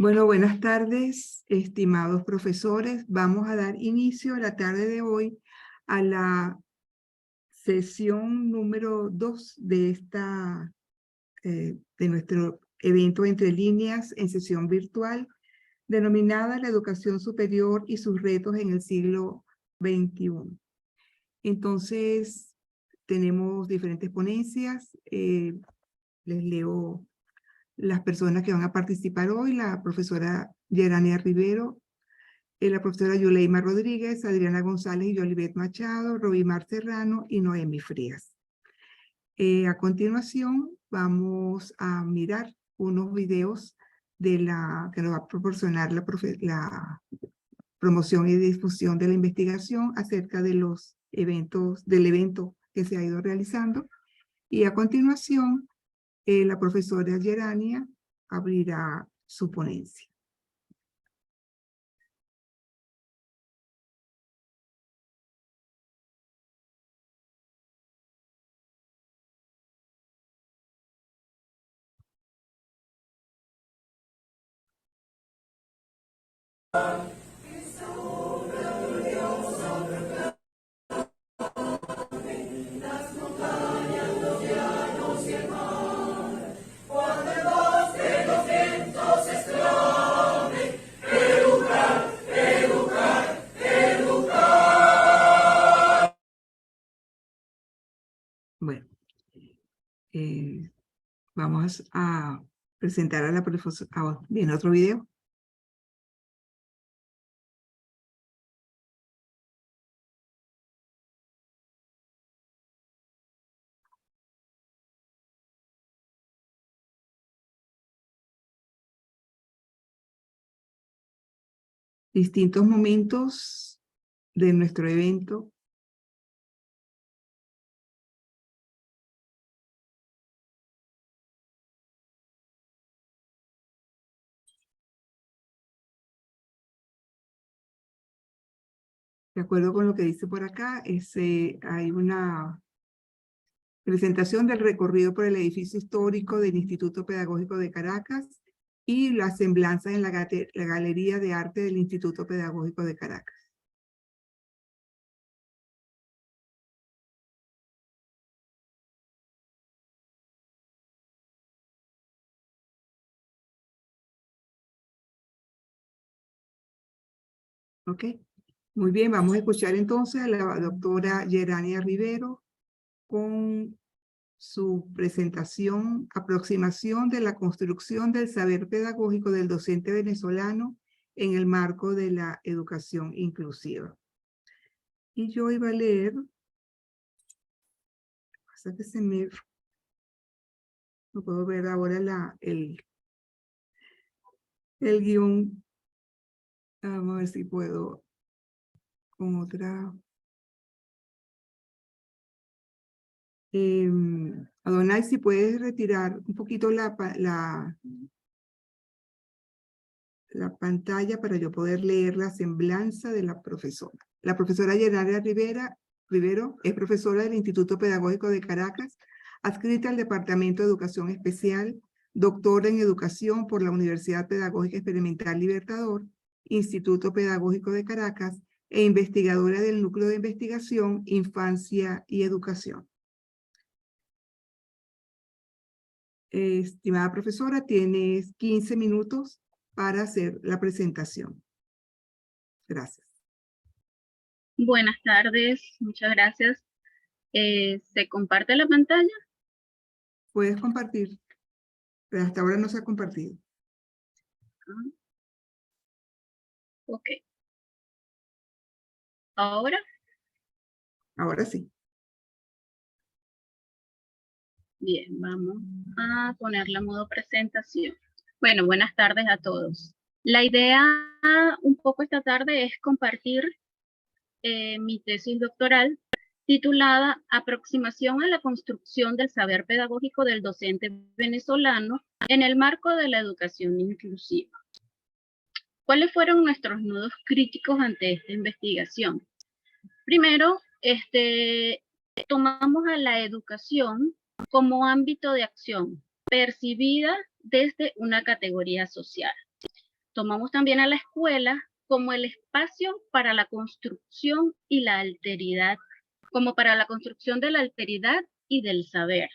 Bueno, buenas tardes, estimados profesores. Vamos a dar inicio a la tarde de hoy a la sesión número 2 de nuestro evento Entre Líneas en sesión virtual, denominada La Educación Superior y sus retos en el siglo XXI. Entonces, tenemos diferentes ponencias. Les leo las personas que van a participar hoy: la profesora Yerania Rivero, la profesora Yuleima Rodríguez, Adriana González y Yolivet Machado, Robimar Serrano y Noemi Frías. A continuación vamos a mirar unos videos que nos va a proporcionar la promoción y difusión de la investigación acerca de los del evento que se ha ido realizando. Y a continuación, la profesora Yerania abrirá su ponencia. Bueno, vamos a presentar a la profesora. Bien, otro video. Distintos momentos de nuestro evento. De acuerdo con lo que dice por acá, hay una presentación del recorrido por el edificio histórico del Instituto Pedagógico de Caracas y la semblanza en la Galería de Arte del Instituto Pedagógico de Caracas. ¿Ok? Muy bien, vamos a escuchar entonces a la doctora Yerania Rivero con su presentación, aproximación de la construcción del saber pedagógico del docente venezolano en el marco de la educación inclusiva. Y yo iba a leer, pasa que no puedo ver ahora el guión. Vamos a ver si puedo con otra. Adonai, si puedes retirar un poquito la pantalla para yo poder leer la semblanza de la profesora. La profesora Yerania Rivero es profesora del Instituto Pedagógico de Caracas, adscrita al Departamento de Educación Especial, doctora en Educación por la Universidad Pedagógica Experimental Libertador, Instituto Pedagógico de Caracas, e investigadora del Núcleo de Investigación, Infancia y Educación. Estimada profesora, tienes 15 minutos para hacer la presentación. Gracias. Buenas tardes, muchas gracias. ¿Se comparte la pantalla? Puedes compartir, pero hasta ahora no se ha compartido. Ok. ¿Ahora? Ahora sí. Bien, vamos a ponerla a modo presentación. Bueno, buenas tardes a todos. La idea un poco esta tarde es compartir mi tesis doctoral titulada Aproximación a la construcción del saber pedagógico del docente venezolano en el marco de la educación inclusiva. ¿Cuáles fueron nuestros nudos críticos ante esta investigación? Primero, tomamos a la educación como ámbito de acción percibida desde una categoría social. Tomamos también a la escuela como el espacio para la construcción y la alteridad, como para la construcción de la alteridad y del saber.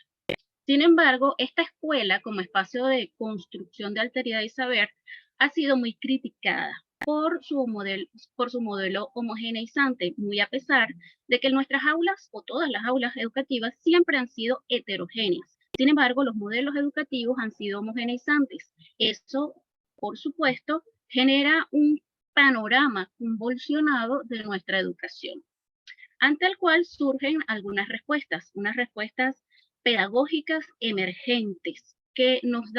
Sin embargo, esta escuela como espacio de construcción de alteridad y saber ha sido muy criticada por su modelo homogeneizante, muy a pesar de que nuestras aulas o todas las aulas educativas siempre han sido heterogéneas. Sin embargo, los modelos educativos han sido homogeneizantes. Eso, por supuesto, genera un panorama convulsionado de nuestra educación, ante el cual surgen algunas respuestas, unas respuestas pedagógicas emergentes que nos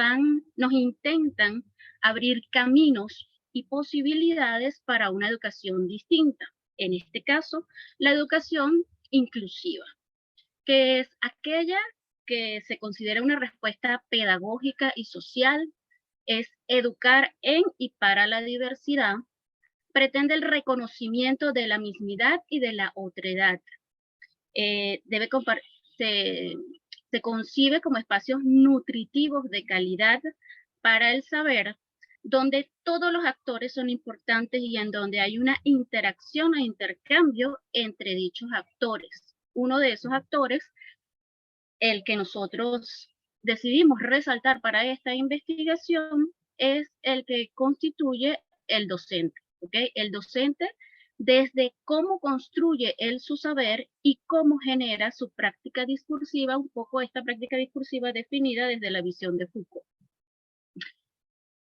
intentan abrir caminos y posibilidades para una educación distinta. En este caso, la educación inclusiva, que es aquella que se considera una respuesta pedagógica y social, es educar en y para la diversidad, pretende el reconocimiento de la mismidad y de la otredad. Se concibe como espacios nutritivos de calidad para el saber, donde todos los actores son importantes y en donde hay una interacción e intercambio entre dichos actores. Uno de esos actores, el que nosotros decidimos resaltar para esta investigación, es el que constituye el docente. ¿Okay? El docente, desde cómo construye él su saber y cómo genera su práctica discursiva, un poco esta práctica discursiva definida desde la visión de Foucault.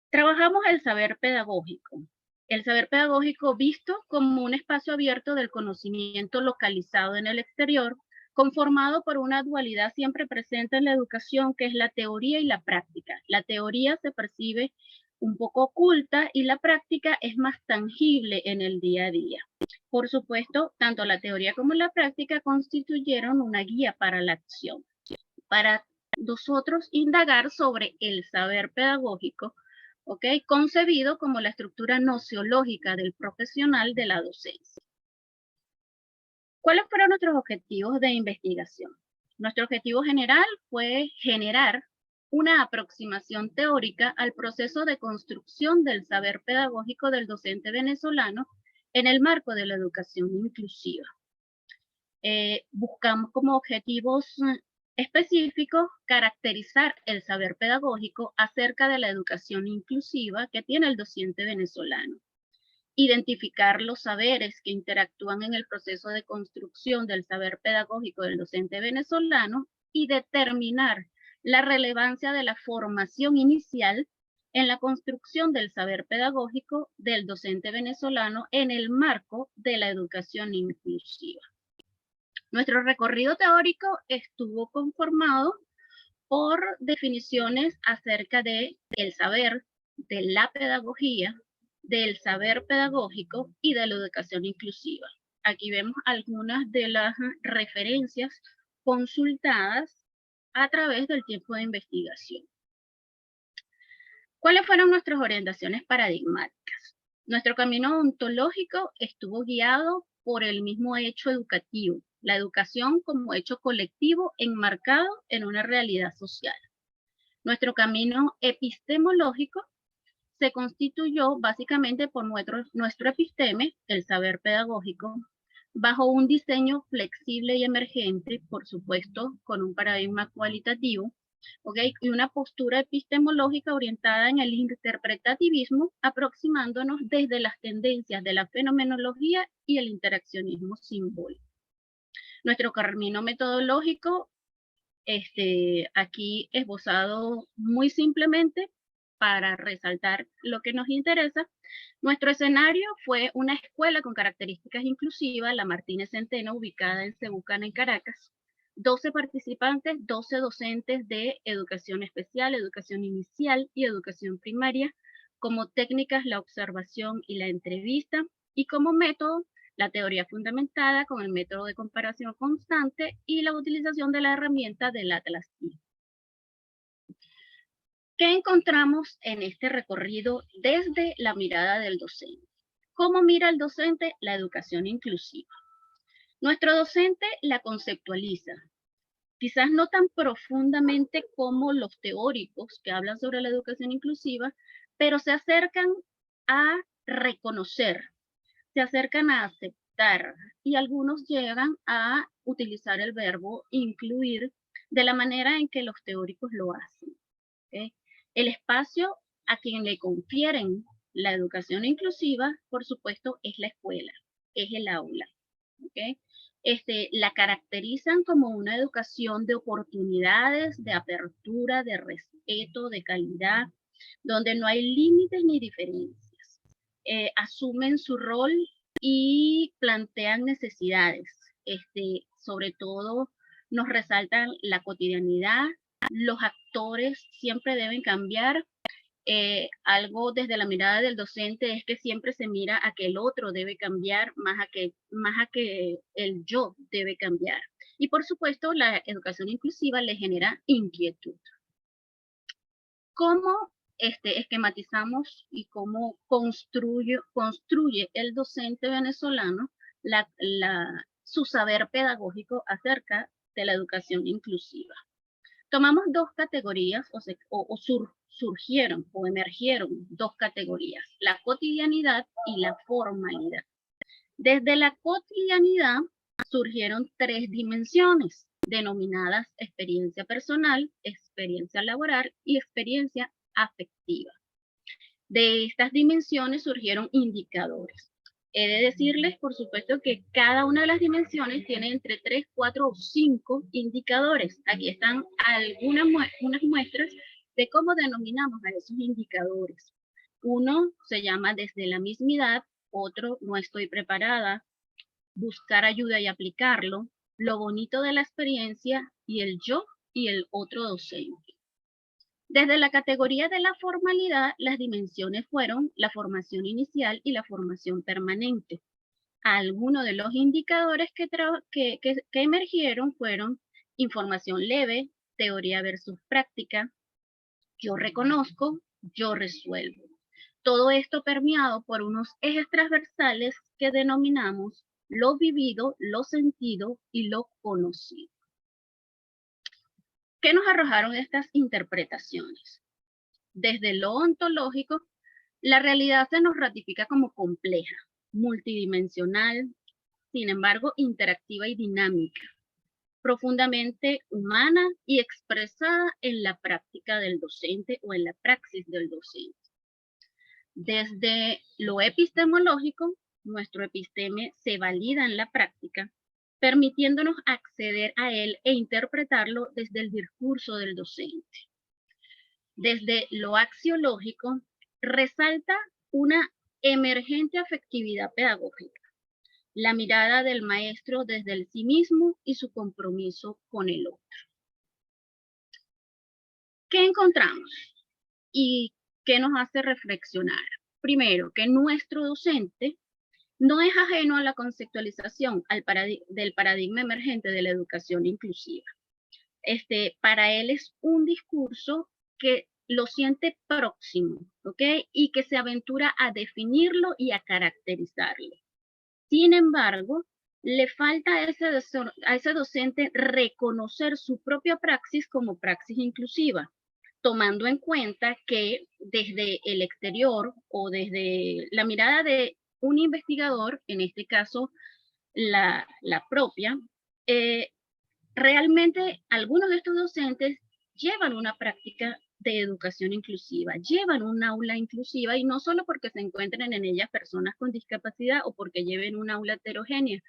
Trabajamos el saber pedagógico. El saber pedagógico visto como un espacio abierto del conocimiento localizado en el exterior, conformado por una dualidad siempre presente en la educación, que es la teoría y la práctica. La teoría se percibe un poco oculta y la práctica es más tangible en el día a día. Por supuesto, tanto la teoría como la práctica constituyeron una guía para la acción. Para nosotros indagar sobre el saber pedagógico, ¿okay? Concebido como la estructura nociológica del profesional de la docencia. ¿Cuáles fueron nuestros objetivos de investigación? Nuestro objetivo general fue generar una aproximación teórica al proceso de construcción del saber pedagógico del docente venezolano en el marco de la educación inclusiva. Buscamos como objetivos específicos caracterizar el saber pedagógico acerca de la educación inclusiva que tiene el docente venezolano, identificar los saberes que interactúan en el proceso de construcción del saber pedagógico del docente venezolano y determinar la relevancia de la formación inicial en la construcción del saber pedagógico del docente venezolano en el marco de la educación inclusiva. Nuestro recorrido teórico estuvo conformado por definiciones acerca del saber, de la pedagogía, del saber pedagógico y de la educación inclusiva. Aquí vemos algunas de las referencias consultadas a través del tiempo de investigación. ¿Cuáles fueron nuestras orientaciones paradigmáticas? Nuestro camino ontológico estuvo guiado por el mismo hecho educativo, la educación como hecho colectivo enmarcado en una realidad social. Nuestro camino epistemológico se constituyó básicamente por nuestro episteme, el saber pedagógico, bajo un diseño flexible y emergente, por supuesto, con un paradigma cualitativo, ¿okay? Y una postura epistemológica orientada en el interpretativismo, aproximándonos desde las tendencias de la fenomenología y el interaccionismo simbólico. Nuestro camino metodológico, aquí esbozado muy simplemente para resaltar lo que nos interesa. Nuestro escenario fue una escuela con características inclusivas, la Martínez Centeno, ubicada en Cebucana, en Caracas. 12 participantes, 12 docentes de educación especial, educación inicial y educación primaria, como técnicas la observación y la entrevista, y como método la teoría fundamentada con el método de comparación constante y la utilización de la herramienta del Atlas I. ¿Qué encontramos en este recorrido desde la mirada del docente? ¿Cómo mira el docente la educación inclusiva? Nuestro docente la conceptualiza, quizás no tan profundamente como los teóricos que hablan sobre la educación inclusiva, pero se acercan a reconocer, se acercan a aceptar y algunos llegan a utilizar el verbo incluir de la manera en que los teóricos lo hacen. ¿Okay? El espacio a quien le confieren la educación inclusiva, por supuesto, es la escuela, es el aula. ¿Okay? La caracterizan como una educación de oportunidades, de apertura, de respeto, de calidad, donde no hay límites ni diferencias. Asumen su rol y plantean necesidades. Sobre todo nos resaltan la cotidianidad, los actores siempre deben cambiar. Algo desde la mirada del docente es que siempre se mira a que el otro debe cambiar más a que el yo debe cambiar. Y por supuesto, la educación inclusiva le genera inquietud. ¿Cómo esquematizamos y cómo construye el docente venezolano su saber pedagógico acerca de la educación inclusiva? Tomamos dos categorías, surgieron o emergieron dos categorías, la cotidianidad y la formalidad. Desde la cotidianidad surgieron tres dimensiones, denominadas experiencia personal, experiencia laboral y experiencia afectiva. De estas dimensiones surgieron indicadores. He de decirles, por supuesto, que cada una de las dimensiones tiene entre 3, 4 o 5 indicadores. Aquí están unas muestras de cómo denominamos a esos indicadores. Uno se llama desde la mismidad, otro no estoy preparada, buscar ayuda y aplicarlo, lo bonito de la experiencia y el yo y el otro docente. Desde la categoría de la formalidad, las dimensiones fueron la formación inicial y la formación permanente. Algunos de los indicadores que emergieron fueron información leve, teoría versus práctica, yo reconozco, yo resuelvo. Todo esto permeado por unos ejes transversales que denominamos lo vivido, lo sentido y lo conocido. ¿Qué nos arrojaron estas interpretaciones? Desde lo ontológico, la realidad se nos ratifica como compleja, multidimensional, sin embargo, interactiva y dinámica, profundamente humana y expresada en la práctica del docente o en la praxis del docente. Desde lo epistemológico, nuestro episteme se valida en la práctica, permitiéndonos acceder a él e interpretarlo desde el discurso del docente. Desde lo axiológico, resalta una emergente afectividad pedagógica, la mirada del maestro desde el sí mismo y su compromiso con el otro. ¿Qué encontramos? ¿Y qué nos hace reflexionar? Primero, que nuestro docente no es ajeno a la conceptualización del paradigma emergente de la educación inclusiva. Para él es un discurso que lo siente próximo, ¿ok? Y que se aventura a definirlo y a caracterizarlo. Sin embargo, le falta a ese docente reconocer su propia praxis como praxis inclusiva, tomando en cuenta que desde el exterior o desde la mirada de un investigador, en este caso la propia, realmente algunos de estos docentes llevan una práctica de educación inclusiva, llevan un aula inclusiva y no solo porque se encuentren en ellas personas con discapacidad o porque lleven un aula heterogénea,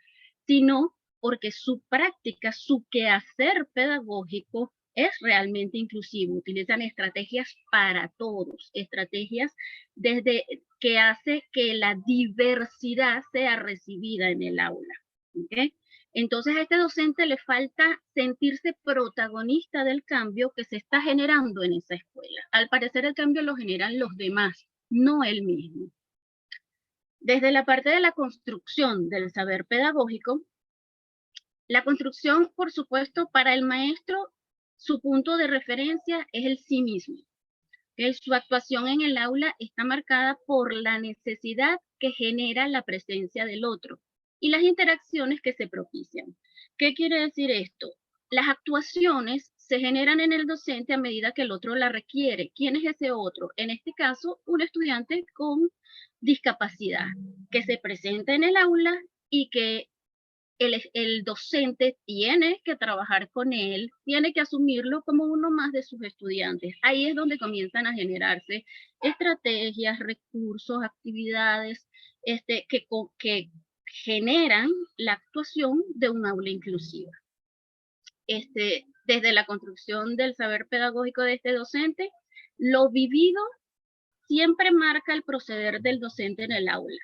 sino porque su práctica, su quehacer pedagógico es realmente inclusivo. Utilizan estrategias para todos, estrategias desde que hace que la diversidad sea recibida en el aula. ¿Okay? Entonces a este docente le falta sentirse protagonista del cambio que se está generando en esa escuela. Al parecer el cambio lo generan los demás, no él mismo. Desde la parte de la construcción del saber pedagógico, la construcción, por supuesto, para el maestro, su punto de referencia es el sí mismo. Su actuación en el aula está marcada por la necesidad que genera la presencia del otro y las interacciones que se propician. ¿Qué quiere decir esto? Las actuaciones se generan en el docente a medida que el otro la requiere. ¿Quién es ese otro? En este caso, un estudiante con discapacidad que se presenta en el aula y que el docente tiene que trabajar con él, tiene que asumirlo como uno más de sus estudiantes. Ahí es donde comienzan a generarse estrategias, recursos, actividades que generan la actuación de un aula inclusiva. Desde la construcción del saber pedagógico de este docente, lo vivido siempre marca el proceder del docente en el aula.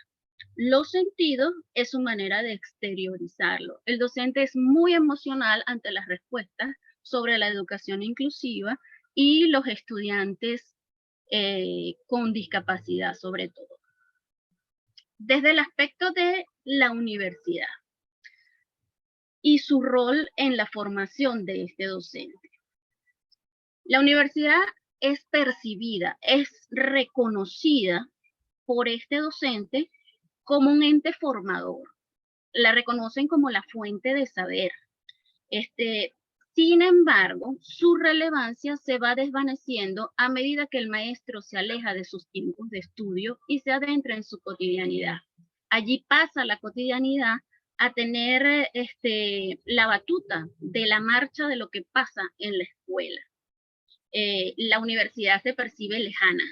Lo sentido es su manera de exteriorizarlo. El docente es muy emocional ante las respuestas sobre la educación inclusiva y los estudiantes con discapacidad sobre todo. Desde el aspecto de la universidad y su rol en la formación de este docente. La universidad es percibida, es reconocida por este docente como un ente formador. La reconocen como la fuente de saber. Sin embargo, su relevancia se va desvaneciendo a medida que el maestro se aleja de sus tiempos de estudio y se adentra en su cotidianidad. Allí pasa la cotidianidad a tener la batuta de la marcha de lo que pasa en la escuela. La universidad se percibe lejana,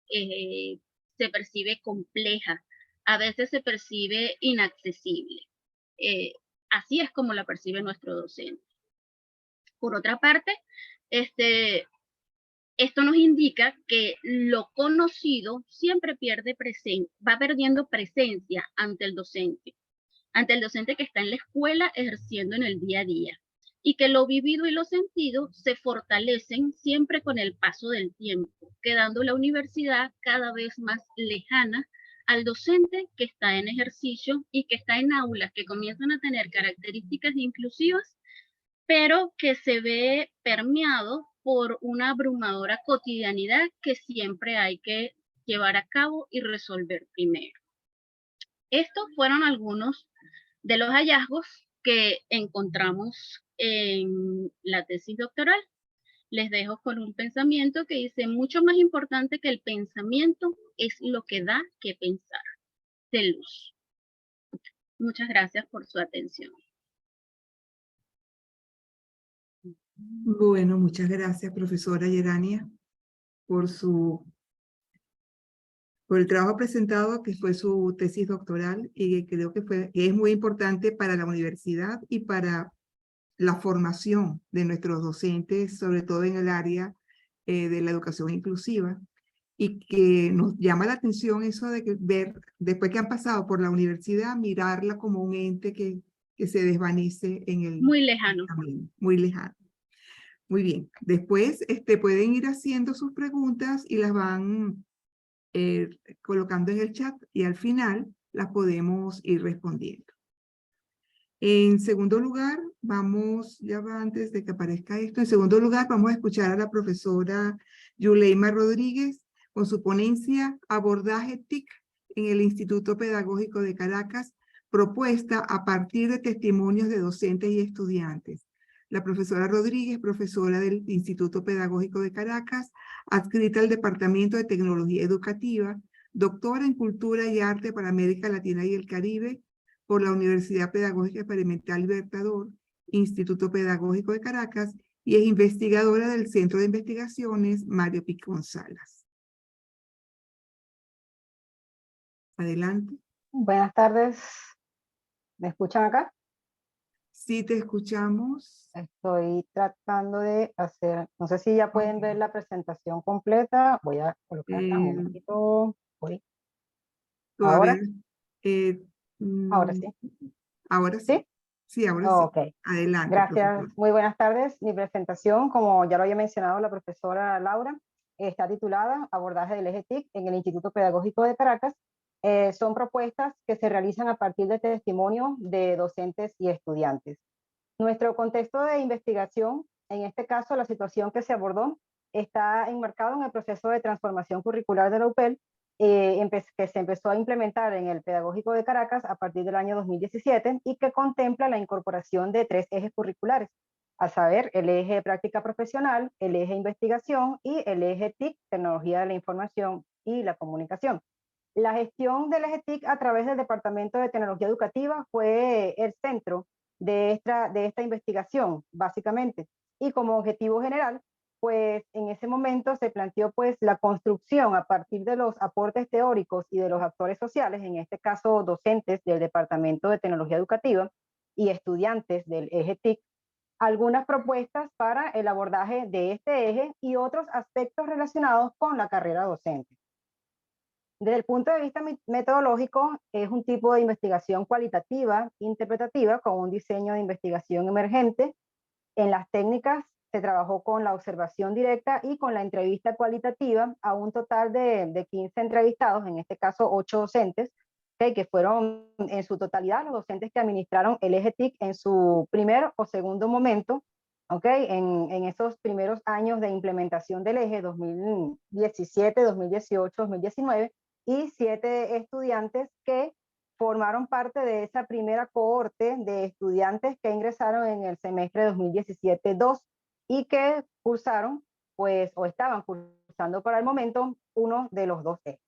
se percibe compleja, a veces se percibe inaccesible. Así es como la percibe nuestro docente. Por otra parte, esto nos indica que lo conocido siempre va perdiendo presencia ante el docente que está en la escuela ejerciendo en el día a día, y que lo vivido y lo sentido se fortalecen siempre con el paso del tiempo, quedando la universidad cada vez más lejana al docente que está en ejercicio y que está en aulas que comienzan a tener características inclusivas, pero que se ve permeado por una abrumadora cotidianidad que siempre hay que llevar a cabo y resolver primero. Estos fueron algunos de los hallazgos que encontramos en la tesis doctoral. Les dejo con un pensamiento que dice: mucho más importante que el pensamiento es lo que da que pensar, de Luz. Muchas gracias por su atención. Bueno, muchas gracias, profesora Yerania, por el trabajo presentado, que fue su tesis doctoral, y que creo que es muy importante para la universidad y para la formación de nuestros docentes, sobre todo en el área de la educación inclusiva, y que nos llama la atención eso de que ver, después que han pasado por la universidad, mirarla como un ente que se desvanece en el muy lejano. camino, muy lejano. Muy bien. Después pueden ir haciendo sus preguntas y las van colocando en el chat, y al final las podemos ir respondiendo. En segundo lugar, antes de que aparezca esto, en segundo lugar vamos a escuchar a la profesora Yuleima Rodríguez con su ponencia Abordaje TIC en el Instituto Pedagógico de Caracas, propuesta a partir de testimonios de docentes y estudiantes. La profesora Rodríguez, profesora del Instituto Pedagógico de Caracas, adscrita al Departamento de Tecnología Educativa, doctora en Cultura y Arte para América Latina y el Caribe por la Universidad Pedagógica Experimental Libertador, Instituto Pedagógico de Caracas, y es investigadora del Centro de Investigaciones Mario Picón Salas. Adelante. Buenas tardes. ¿Me escuchan acá? Sí, te escuchamos. Estoy tratando de hacer, no sé si ya pueden ver la presentación completa. Voy a colocarla un momentito. Todavía. Ahora sí. Ahora sí. ¿Sí? Sí, ahora Ok. sí. Adelante. Gracias. Profesor. Muy buenas tardes. Mi presentación, como ya lo había mencionado la profesora Laura, está titulada Abordaje del eje TIC en el Instituto Pedagógico de Caracas. Son propuestas que se realizan a partir de testimonios de docentes y estudiantes. Nuestro contexto de investigación, en este caso la situación que se abordó, está enmarcado en el proceso de transformación curricular de la UPEL, que se empezó a implementar en el Pedagógico de Caracas a partir del año 2017 y que contempla la incorporación de 3 ejes curriculares: a saber, el eje práctica profesional, el eje investigación y el eje TIC, tecnología de la información y la comunicación. La gestión del eje TIC a través del Departamento de Tecnología Educativa fue el centro de esta investigación, básicamente. Y como objetivo general, pues en ese momento se planteó pues la construcción a partir de los aportes teóricos y de los actores sociales, en este caso docentes del Departamento de Tecnología Educativa y estudiantes del eje TIC, algunas propuestas para el abordaje de este eje y otros aspectos relacionados con la carrera docente. Desde el punto de vista metodológico, es un tipo de investigación cualitativa, interpretativa, con un diseño de investigación emergente. En las técnicas se trabajó con la observación directa y con la entrevista cualitativa a un total de 15 entrevistados, en este caso 8 docentes, que fueron en su totalidad los docentes que administraron el eje TIC en su primer o segundo momento, en esos primeros años de implementación del eje 2017, 2018, 2019, y 7 estudiantes que formaron parte de esa primera cohorte de estudiantes que ingresaron en el semestre 2017-2 y que cursaron, pues, o estaban cursando para el momento uno de los 2 ejes.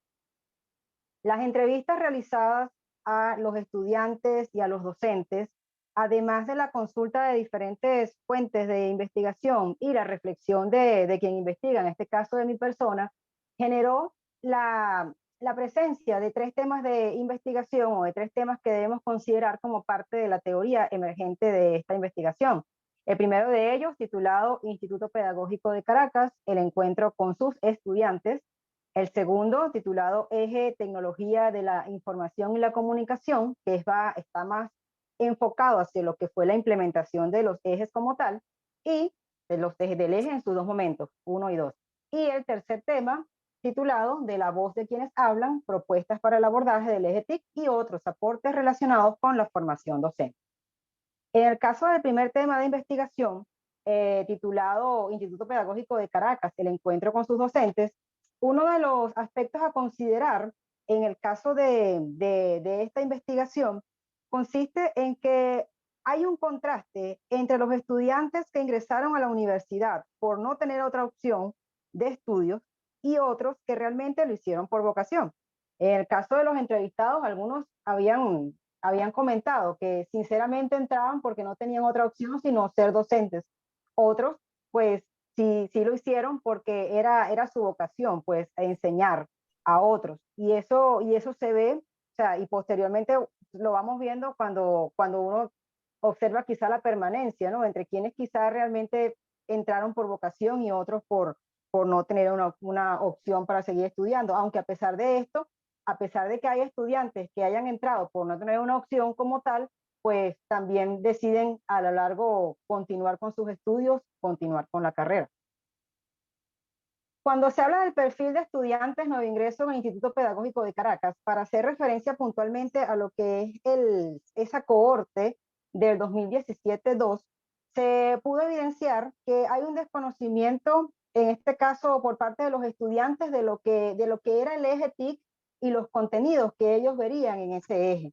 Las entrevistas realizadas a los estudiantes y a los docentes, además de la consulta de diferentes fuentes de investigación y la reflexión de quien investiga, en este caso de mi persona, generó la presencia de 3 temas de investigación o de 3 temas que debemos considerar como parte de la teoría emergente de esta investigación. El primero de ellos, titulado Instituto Pedagógico de Caracas, el encuentro con sus estudiantes. El segundo, titulado Eje Tecnología de la Información y la Comunicación, que está más enfocado hacia lo que fue la implementación de los ejes como tal, y de los ejes del eje en sus 2 momentos, 1 y 2. Y el tercer tema, titulado De la voz de quienes hablan, propuestas para el abordaje del eje TIC y otros aportes relacionados con la formación docente. En el caso del primer tema de investigación, titulado Instituto Pedagógico de Caracas, el encuentro con sus docentes, uno de los aspectos a considerar en el caso de esta investigación consiste en que hay un contraste entre los estudiantes que ingresaron a la universidad por no tener otra opción de estudios y otros que realmente lo hicieron por vocación. En el caso de los entrevistados, algunos habían comentado que sinceramente entraban porque no tenían otra opción sino ser docentes. Otros, pues, sí lo hicieron porque era su vocación, pues, enseñar a otros. Y eso se ve, o sea, y posteriormente lo vamos viendo cuando uno observa quizá la permanencia, ¿no? Entre quienes quizá realmente entraron por vocación y otros por no tener una opción para seguir estudiando. Aunque a pesar de esto, a pesar de que hay estudiantes que hayan entrado por no tener una opción como tal, pues también deciden a lo largo continuar con sus estudios, continuar con la carrera. Cuando se habla del perfil de estudiantes nuevo ingreso en el Instituto Pedagógico de Caracas, para hacer referencia puntualmente a lo que es esa cohorte del 2017-2, se pudo evidenciar que hay un desconocimiento, en este caso por parte de los estudiantes, de lo que era el eje TIC y los contenidos que ellos verían en ese eje.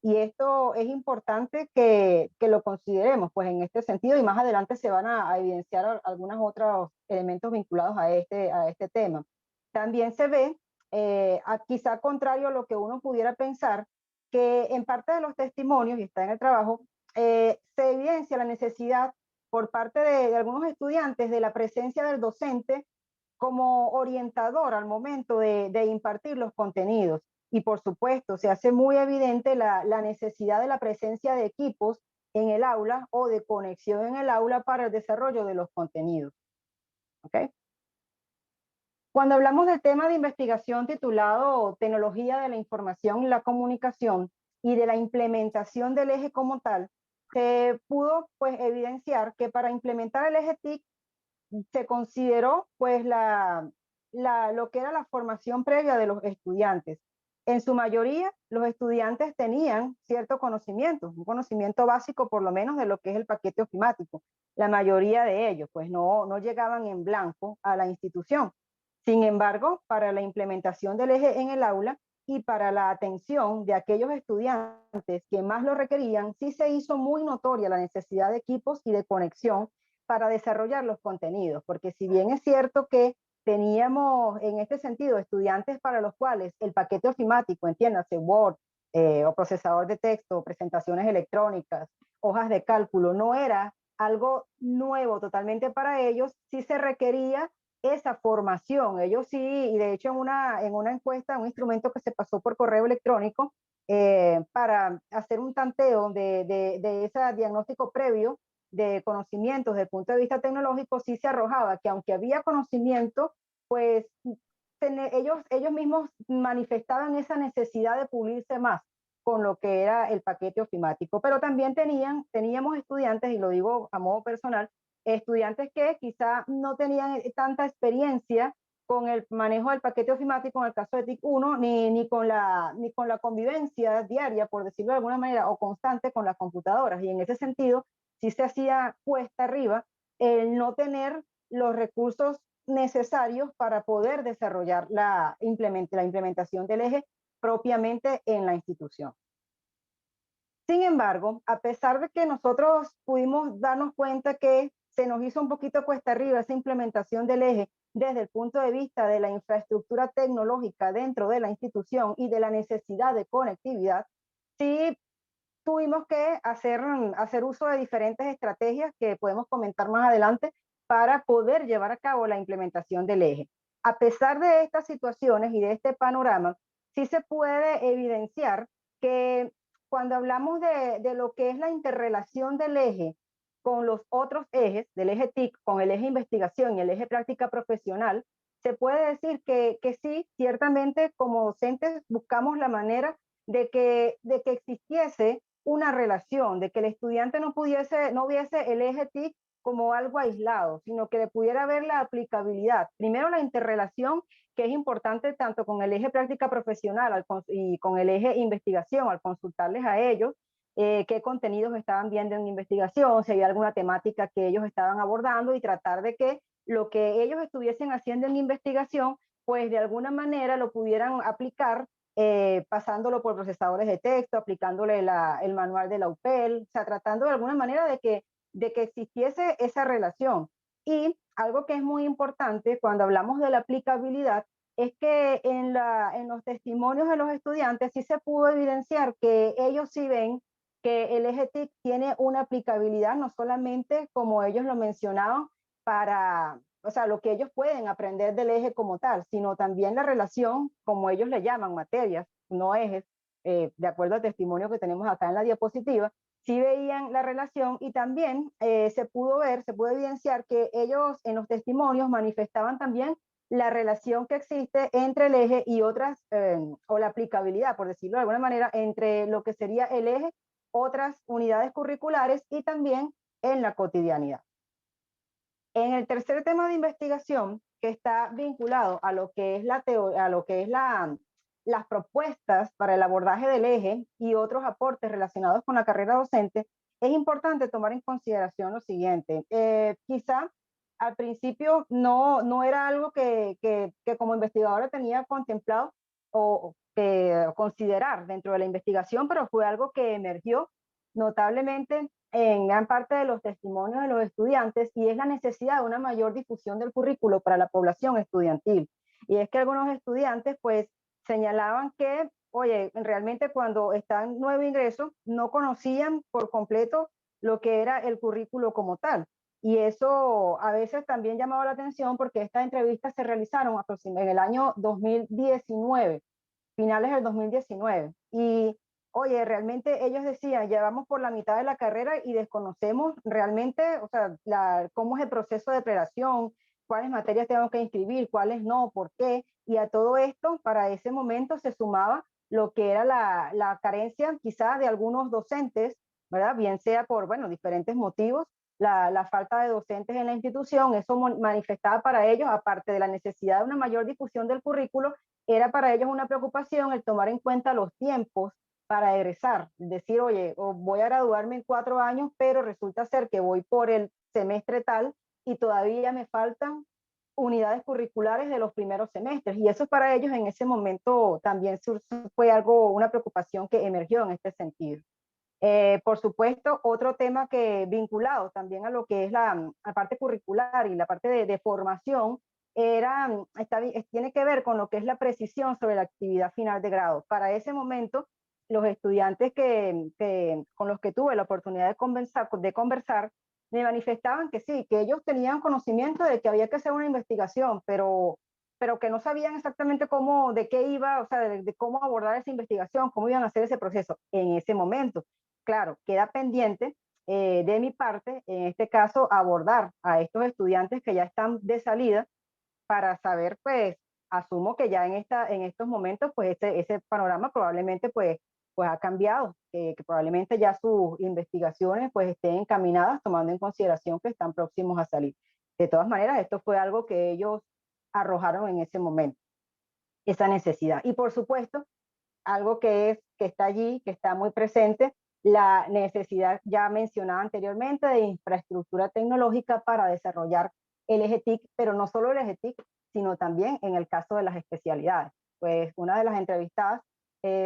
Y esto es importante que lo consideremos, pues en este sentido, y más adelante se van a evidenciar algunos otros elementos vinculados a este tema. También se ve, quizá contrario a lo que uno pudiera pensar, que en parte de los testimonios, y está en el trabajo, se evidencia la necesidad por parte de algunos estudiantes de la presencia del docente como orientador al momento de impartir los contenidos. Y por supuesto, se hace muy evidente la necesidad de la presencia de equipos en el aula o de conexión en el aula para el desarrollo de los contenidos. ¿Okay? Cuando hablamos del tema de investigación titulado Tecnología de la Información y la Comunicación y de la implementación del eje como tal, se pudo pues evidenciar que para implementar el eje TIC se consideró pues lo que era la formación previa de los estudiantes. En su mayoría, los estudiantes tenían cierto conocimiento, un conocimiento básico por lo menos de lo que es el paquete ofimático. La mayoría de ellos pues no llegaban en blanco a la institución. Sin embargo, para la implementación del eje en el aula y para la atención de aquellos estudiantes que más lo requerían, sí se hizo muy notoria la necesidad de equipos y de conexión para desarrollar los contenidos, porque si bien es cierto que teníamos en este sentido estudiantes para los cuales el paquete ofimático, entiéndase, Word o procesador de texto, presentaciones electrónicas, hojas de cálculo, no era algo nuevo totalmente para ellos, sí se requería esa formación. Ellos sí, y de hecho en una encuesta, un instrumento que se pasó por correo electrónico para hacer un tanteo de ese diagnóstico previo de conocimientos desde el punto de vista tecnológico, sí se arrojaba que aunque había conocimiento, pues ellos mismos manifestaban esa necesidad de pulirse más con lo que era el paquete ofimático, pero también teníamos estudiantes, y lo digo a modo personal, estudiantes que quizá no tenían tanta experiencia con el manejo del paquete ofimático en el caso de TIC 1, ni con la convivencia diaria, por decirlo de alguna manera, o constante con las computadoras. Y en ese sentido, sí se hacía cuesta arriba el no tener los recursos necesarios para poder desarrollar la implementación del eje propiamente en la institución. Sin embargo, a pesar de que nosotros pudimos darnos cuenta que se nos hizo un poquito cuesta arriba esa implementación del eje desde el punto de vista de la infraestructura tecnológica dentro de la institución y de la necesidad de conectividad, sí tuvimos que hacer uso de diferentes estrategias que podemos comentar más adelante para poder llevar a cabo la implementación del eje. A pesar de estas situaciones y de este panorama, sí se puede evidenciar que cuando hablamos de lo que es la interrelación del eje con los otros ejes, del eje TIC, con el eje investigación y el eje práctica profesional, se puede decir que sí, ciertamente como docentes buscamos la manera de que existiese una relación, de que el estudiante no viese el eje TIC como algo aislado, sino que le pudiera ver la aplicabilidad. Primero la interrelación, que es importante tanto con el eje práctica profesional y con el eje investigación, al consultarles a ellos qué contenidos estaban viendo en investigación, si había alguna temática que ellos estaban abordando y tratar de que lo que ellos estuviesen haciendo en investigación, pues de alguna manera lo pudieran aplicar pasándolo por procesadores de texto, aplicándole el manual de la UPEL, o sea, tratando de alguna manera de que existiese esa relación. Y algo que es muy importante cuando hablamos de la aplicabilidad es que en los testimonios de los estudiantes sí se pudo evidenciar que ellos sí ven que el eje TIC tiene una aplicabilidad, no solamente como ellos lo mencionaban, para, o sea, lo que ellos pueden aprender del eje como tal, sino también la relación, como ellos le llaman, materias, no ejes, de acuerdo al testimonio que tenemos acá en la diapositiva, sí veían la relación y también se pudo evidenciar que ellos en los testimonios manifestaban también la relación que existe entre el eje y otras, o la aplicabilidad, por decirlo de alguna manera, entre lo que sería el eje, otras unidades curriculares y también en la cotidianidad. En el tercer tema de investigación, que está vinculado a lo que es las propuestas para el abordaje del eje y otros aportes relacionados con la carrera docente, es importante tomar en consideración lo siguiente. Quizá al principio no era algo que como investigadora tenía contemplado o considerar dentro de la investigación, pero fue algo que emergió notablemente en gran parte de los testimonios de los estudiantes, y es la necesidad de una mayor difusión del currículo para la población estudiantil. Y es que algunos estudiantes pues señalaban que, oye, realmente cuando están en nuevo ingreso no conocían por completo lo que era el currículo como tal. Y eso a veces también llamaba la atención porque estas entrevistas se realizaron en el año 2019, finales del 2019. Y oye, realmente ellos decían, ya vamos por la mitad de la carrera y desconocemos realmente, o sea, cómo es el proceso de preparación, cuáles materias tengo que inscribir, cuáles no, por qué. Y a todo esto, para ese momento se sumaba lo que era la carencia quizá de algunos docentes, ¿verdad? Bien sea por, bueno, diferentes motivos, la falta de docentes en la institución, eso manifestaba para ellos, aparte de la necesidad de una mayor difusión del currículo, era para ellos una preocupación el tomar en cuenta los tiempos para egresar, decir, oye, voy a graduarme en 4 años, pero resulta ser que voy por el semestre tal y todavía me faltan unidades curriculares de los primeros semestres. Y eso para ellos en ese momento también fue una preocupación que emergió en este sentido. Por supuesto, otro tema que vinculado también a lo que es la parte curricular y la parte de formación, tiene que ver con lo que es la precisión sobre la actividad final de grado. Para ese momento, los estudiantes con los que tuve la oportunidad de conversar, me manifestaban que sí, que ellos tenían conocimiento de que había que hacer una investigación, pero que no sabían exactamente cómo, de qué iba, o sea, de cómo abordar esa investigación, cómo iban a hacer ese proceso en ese momento. Claro, queda pendiente de mi parte, en este caso, abordar a estos estudiantes que ya están de salida para saber, pues, asumo que ya en estos momentos, pues, ese panorama probablemente, pues ha cambiado, que probablemente ya sus investigaciones, pues, estén encaminadas, tomando en consideración que están próximos a salir. De todas maneras, esto fue algo que ellos arrojaron en ese momento, esa necesidad. Y por supuesto, algo que está allí, que está muy presente, la necesidad ya mencionada anteriormente de infraestructura tecnológica para desarrollar el eje TIC, pero no solo el eje TIC, sino también en el caso de las especialidades. Pues una de las entrevistadas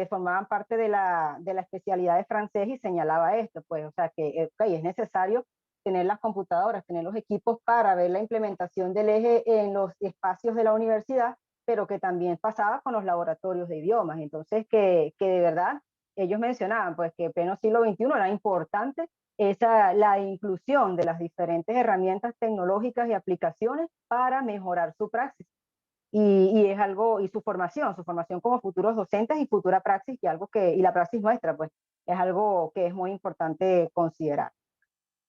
formaban parte de la especialidad de francés y señalaba esto, pues, o sea, que okay, es necesario tener las computadoras, tener los equipos para ver la implementación del eje en los espacios de la universidad, pero que también pasaba con los laboratorios de idiomas. Entonces, que de verdad, ellos mencionaban pues que en pleno siglo XXI era importante la inclusión de las diferentes herramientas tecnológicas y aplicaciones para mejorar su praxis. Y es algo, y su formación como futuros docentes y futura praxis, y la praxis nuestra, pues, es algo que es muy importante considerar.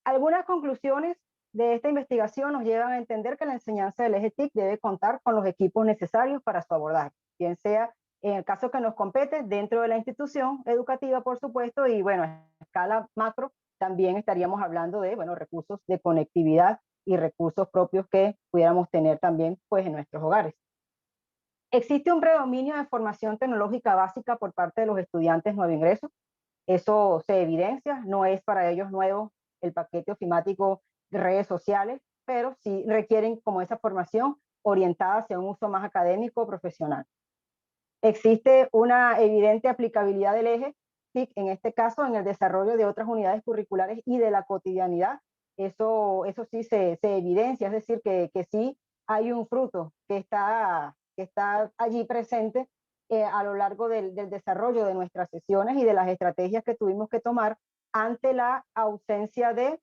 Algunas conclusiones de esta investigación nos llevan a entender que la enseñanza del eje TIC debe contar con los equipos necesarios para su abordaje, bien sea en el caso que nos compete dentro de la institución educativa, por supuesto, y bueno, a escala macro también estaríamos hablando de, bueno, recursos de conectividad y recursos propios que pudiéramos tener también, pues, en nuestros hogares. Existe un predominio de formación tecnológica básica por parte de los estudiantes nuevo ingreso. Eso se evidencia, no es para ellos nuevo el paquete ofimático de redes sociales, pero sí requieren como esa formación orientada hacia un uso más académico o profesional. Existe una evidente aplicabilidad del eje TIC, en este caso, en el desarrollo de otras unidades curriculares y de la cotidianidad. Eso sí se evidencia, es decir, que sí hay un fruto que está allí presente a lo largo del desarrollo de nuestras sesiones y de las estrategias que tuvimos que tomar ante la ausencia de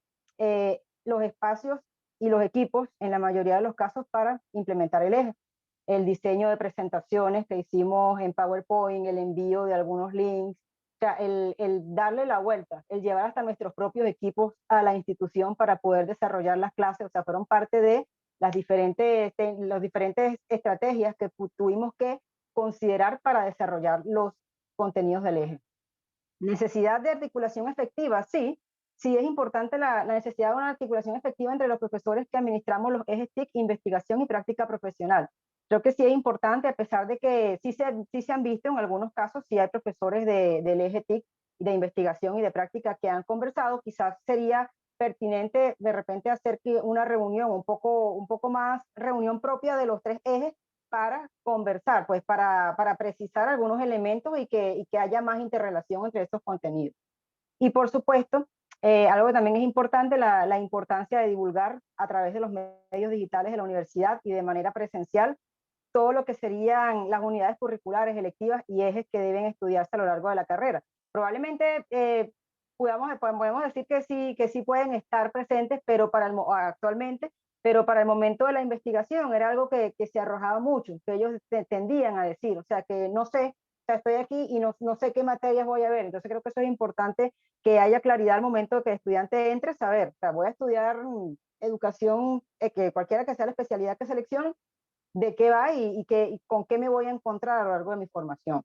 los espacios y los equipos, en la mayoría de los casos, para implementar el eje. El diseño de presentaciones que hicimos en PowerPoint, el envío de algunos links, o sea, el darle la vuelta, el llevar hasta nuestros propios equipos a la institución para poder desarrollar las clases, o sea, fueron parte de las diferentes estrategias que tuvimos que considerar para desarrollar los contenidos del eje. Necesidad de articulación efectiva, sí es importante la necesidad de una articulación efectiva entre los profesores que administramos los ejes TIC, investigación y práctica profesional. Creo que sí es importante, a pesar de que sí se han visto en algunos casos, sí hay profesores del eje TIC, de investigación y de práctica que han conversado, quizás sería pertinente de repente hacer una reunión un poco más reunión propia de los tres ejes para conversar, pues para precisar algunos elementos y que haya más interrelación entre estos contenidos. Y por supuesto, algo que también es importante, la importancia de divulgar a través de los medios digitales de la universidad y de manera presencial todo lo que serían las unidades curriculares, electivas y ejes que deben estudiarse a lo largo de la carrera. Probablemente podemos decir que sí pueden estar presentes, pero actualmente, pero para el momento de la investigación era algo que se arrojaba mucho, que ellos tendían a decir, o sea, que no sé, o sea, estoy aquí y no sé qué materias voy a ver. Entonces creo que eso es importante, que haya claridad al momento de que el estudiante entre, saber, o sea, voy a estudiar educación, que cualquiera que sea la especialidad que seleccione, de qué va y con qué me voy a encontrar a lo largo de mi formación.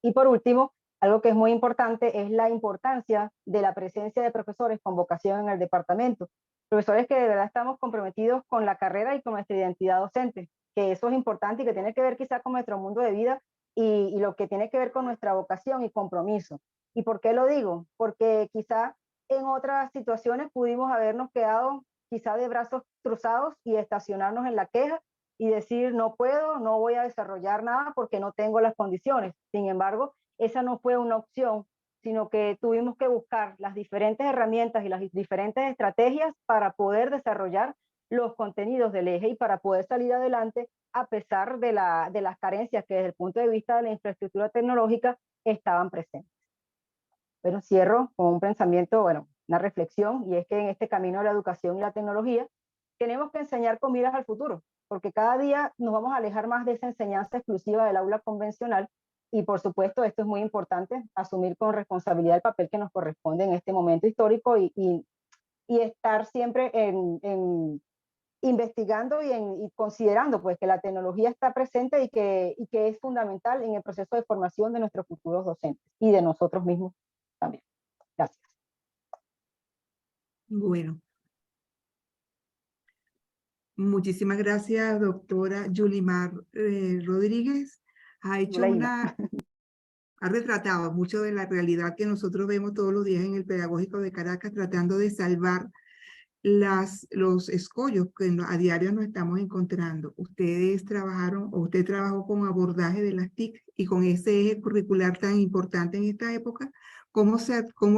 Y por último, algo que es muy importante es la importancia de la presencia de profesores con vocación en el departamento. Profesores que de verdad estamos comprometidos con la carrera y con nuestra identidad docente, que eso es importante y que tiene que ver quizá con nuestro mundo de vida y lo que tiene que ver con nuestra vocación y compromiso. ¿Y por qué lo digo? Porque quizá en otras situaciones pudimos habernos quedado quizá de brazos cruzados y estacionarnos en la queja y decir no puedo, no voy a desarrollar nada porque no tengo las condiciones. Sin embargo, esa no fue una opción, sino que tuvimos que buscar las diferentes herramientas y las diferentes estrategias para poder desarrollar los contenidos del eje y para poder salir adelante a pesar de las carencias que desde el punto de vista de la infraestructura tecnológica estaban presentes. Pero cierro con un pensamiento, bueno, una reflexión, y es que en este camino de la educación y la tecnología tenemos que enseñar con miras al futuro, porque cada día nos vamos a alejar más de esa enseñanza exclusiva del aula convencional, y por supuesto esto es muy importante, asumir con responsabilidad el papel que nos corresponde en este momento histórico y estar siempre investigando y considerando pues que la tecnología está presente y que es fundamental en el proceso de formación de nuestros futuros docentes y de nosotros mismos también. Gracias. Bueno. Muchísimas gracias, doctora Yulimar Rodríguez. Ha retratado mucho de la realidad que nosotros vemos todos los días en el Pedagógico de Caracas, tratando de salvar los escollos que a diario nos estamos encontrando. Ustedes trabajaron, o usted trabajó con abordaje de las TIC y con ese eje curricular tan importante en esta época. ¿Cómo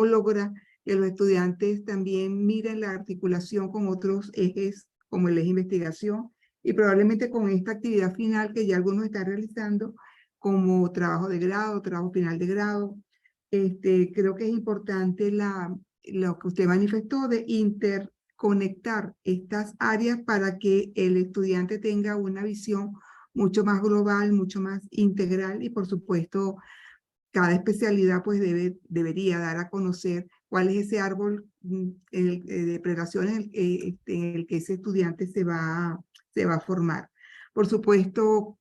logra que los estudiantes también miren la articulación con otros ejes, como el eje investigación, y probablemente con esta actividad final que ya algunos están realizando, como trabajo de grado, trabajo final de grado? Creo que es importante lo que usted manifestó de interconectar estas áreas para que el estudiante tenga una visión mucho más global, mucho más integral, y por supuesto cada especialidad pues debería dar a conocer cuál es ese árbol de prelaciones en el que ese estudiante se va a formar. Por supuesto,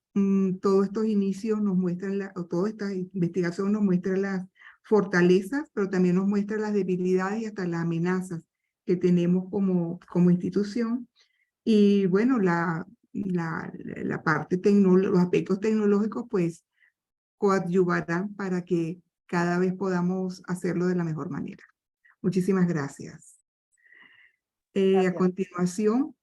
todos estos inicios nos muestran, toda esta investigación nos muestra las fortalezas, pero también nos muestra las debilidades y hasta las amenazas que tenemos como institución. Y bueno, la parte los aspectos tecnológicos pues coadyuvarán para que cada vez podamos hacerlo de la mejor manera. Muchísimas gracias. A continuación,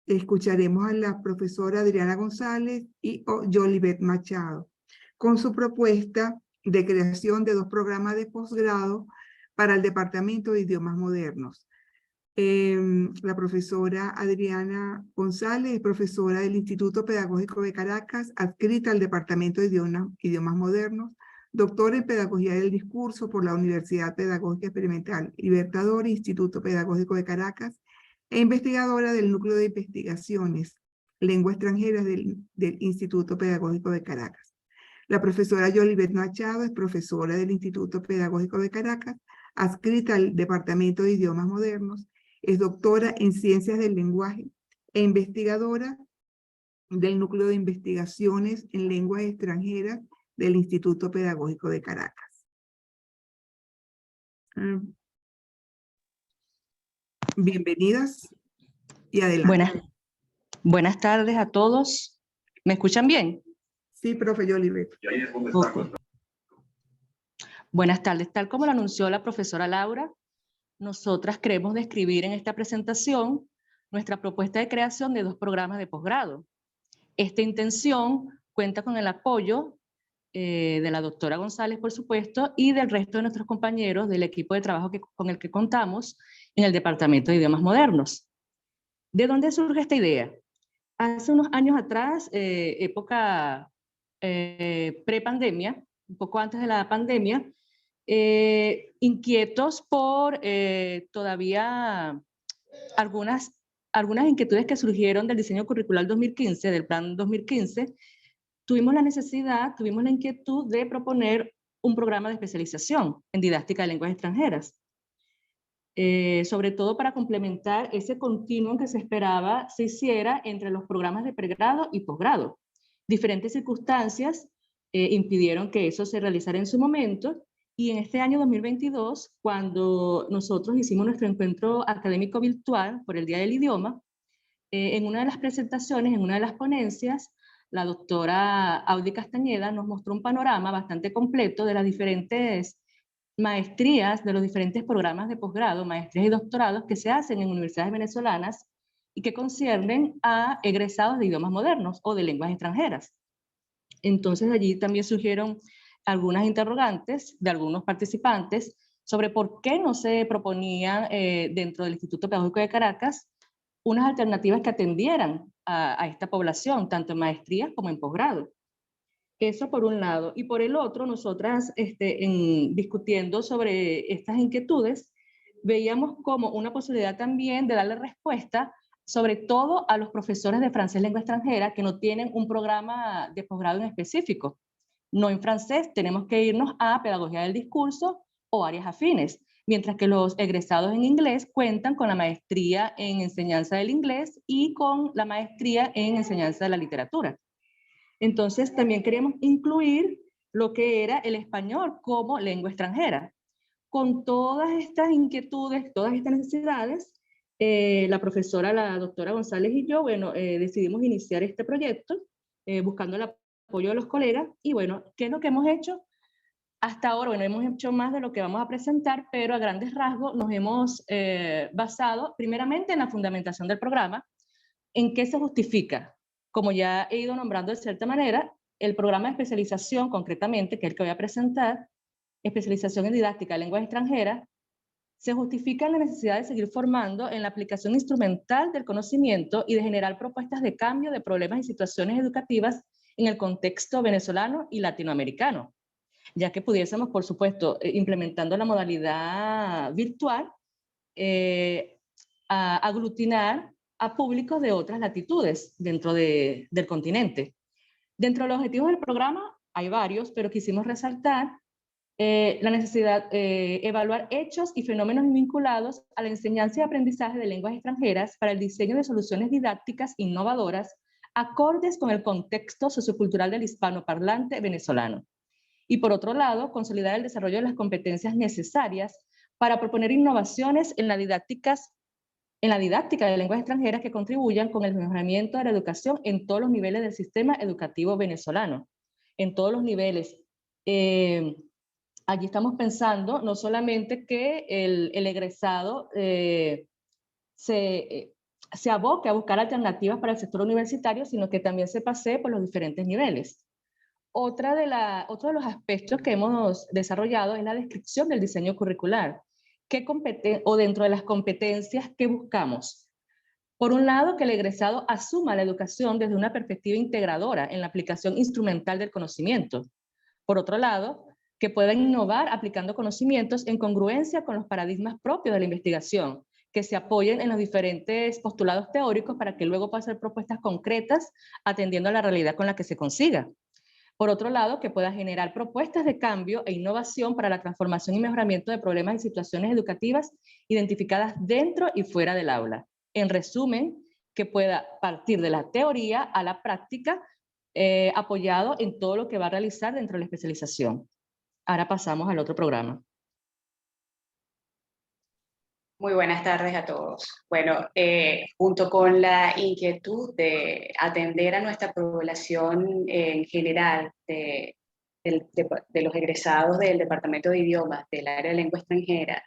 escucharemos a la profesora Adriana González y Jolivet Machado con su propuesta de creación de 2 programas de posgrado para el Departamento de Idiomas Modernos. La profesora Adriana González es profesora del Instituto Pedagógico de Caracas, adscrita al Departamento de Idiomas Modernos, doctora en Pedagogía del Discurso por la Universidad Pedagógica Experimental Libertador, Instituto Pedagógico de Caracas, e investigadora del Núcleo de Investigaciones Lengua Extranjeras del Instituto Pedagógico de Caracas. La profesora Jolivet Machado es profesora del Instituto Pedagógico de Caracas, adscrita al Departamento de Idiomas Modernos, es doctora en Ciencias del Lenguaje e investigadora del Núcleo de Investigaciones en Lenguas Extranjeras del Instituto Pedagógico de Caracas. Bienvenidas y adelante. Buenas tardes a todos. ¿Me escuchan bien? Sí, profe Jolivet. Okay. Buenas tardes. Tal como lo anunció la profesora Laura, nosotras queremos describir en esta presentación nuestra propuesta de creación de 2 programas de posgrado. Esta intención cuenta con el apoyo de la doctora González, por supuesto, y del resto de nuestros compañeros del equipo de trabajo con el que contamos en el Departamento de Idiomas Modernos. ¿De dónde surge esta idea? Hace unos años atrás, época pre-pandemia, un poco antes de la pandemia, inquietos por todavía algunas inquietudes que surgieron del diseño curricular 2015, del plan 2015, tuvimos la inquietud de proponer un programa de especialización en didáctica de lenguas extranjeras, sobre todo para complementar ese continuum que se esperaba se hiciera entre los programas de pregrado y posgrado. Diferentes circunstancias impidieron que eso se realizara en su momento, y en este año 2022, cuando nosotros hicimos nuestro encuentro académico virtual por el Día del Idioma, en una de las presentaciones, en una de las ponencias, la doctora Audi Castañeda nos mostró un panorama bastante completo de las diferentes maestrías, de los diferentes programas de posgrado, maestrías y doctorados que se hacen en universidades venezolanas y que conciernen a egresados de idiomas modernos o de lenguas extranjeras. Entonces allí también surgieron algunas interrogantes de algunos participantes sobre por qué no se proponían dentro del Instituto Pedagógico de Caracas unas alternativas que atendieran a esta población, tanto en maestría como en posgrado. Eso por un lado. Y por el otro, nosotras discutiendo sobre estas inquietudes, veíamos como una posibilidad también de darle respuesta sobre todo a los profesores de francés lengua extranjera que no tienen un programa de posgrado en específico. No en francés, tenemos que irnos a pedagogía del discurso o áreas afines, mientras que los egresados en inglés cuentan con la maestría en enseñanza del inglés y con la maestría en enseñanza de la literatura. Entonces, también queríamos incluir lo que era el español como lengua extranjera. Con todas estas inquietudes, todas estas necesidades, la profesora, la doctora González y yo, bueno, decidimos iniciar este proyecto buscando el apoyo de los colegas. Y bueno, ¿qué es lo que hemos hecho? Hasta ahora, bueno, hemos hecho más de lo que vamos a presentar, pero a grandes rasgos nos hemos basado primeramente en la fundamentación del programa, en qué se justifica. Como ya he ido nombrando de cierta manera, el programa de especialización concretamente, que es el que voy a presentar, especialización en didáctica de lenguas extranjeras, se justifica en la necesidad de seguir formando en la aplicación instrumental del conocimiento y de generar propuestas de cambio de problemas y situaciones educativas en el contexto venezolano y latinoamericano, ya que pudiésemos, por supuesto, implementando la modalidad virtual, aglutinar a públicos de otras latitudes dentro del continente. Dentro de los objetivos del programa hay varios, pero quisimos resaltar la necesidad de evaluar hechos y fenómenos vinculados a la enseñanza y aprendizaje de lenguas extranjeras para el diseño de soluciones didácticas innovadoras acordes con el contexto sociocultural del hispanoparlante venezolano. Y por otro lado, consolidar el desarrollo de las competencias necesarias para proponer innovaciones en la didáctica de lenguas extranjeras que contribuyan con el mejoramiento de la educación en todos los niveles del sistema educativo venezolano. En todos los niveles. Allí estamos pensando no solamente que el egresado se aboque a buscar alternativas para el sector universitario, sino que también se pasee por los diferentes niveles. Otro de los aspectos que hemos desarrollado es la descripción del diseño curricular, o dentro de las competencias que buscamos. Por un lado, que el egresado asuma la educación desde una perspectiva integradora en la aplicación instrumental del conocimiento. Por otro lado, que puedan innovar aplicando conocimientos en congruencia con los paradigmas propios de la investigación, que se apoyen en los diferentes postulados teóricos para que luego puedan ser propuestas concretas atendiendo a la realidad con la que se consiga. Por otro lado, que pueda generar propuestas de cambio e innovación para la transformación y mejoramiento de problemas y situaciones educativas identificadas dentro y fuera del aula. En resumen, que pueda partir de la teoría a la práctica, apoyado en todo lo que va a realizar dentro de la especialización. Ahora pasamos al otro programa. Muy buenas tardes a todos. Bueno, junto con la inquietud de atender a nuestra población en general de los egresados del Departamento de Idiomas del área de lengua extranjera,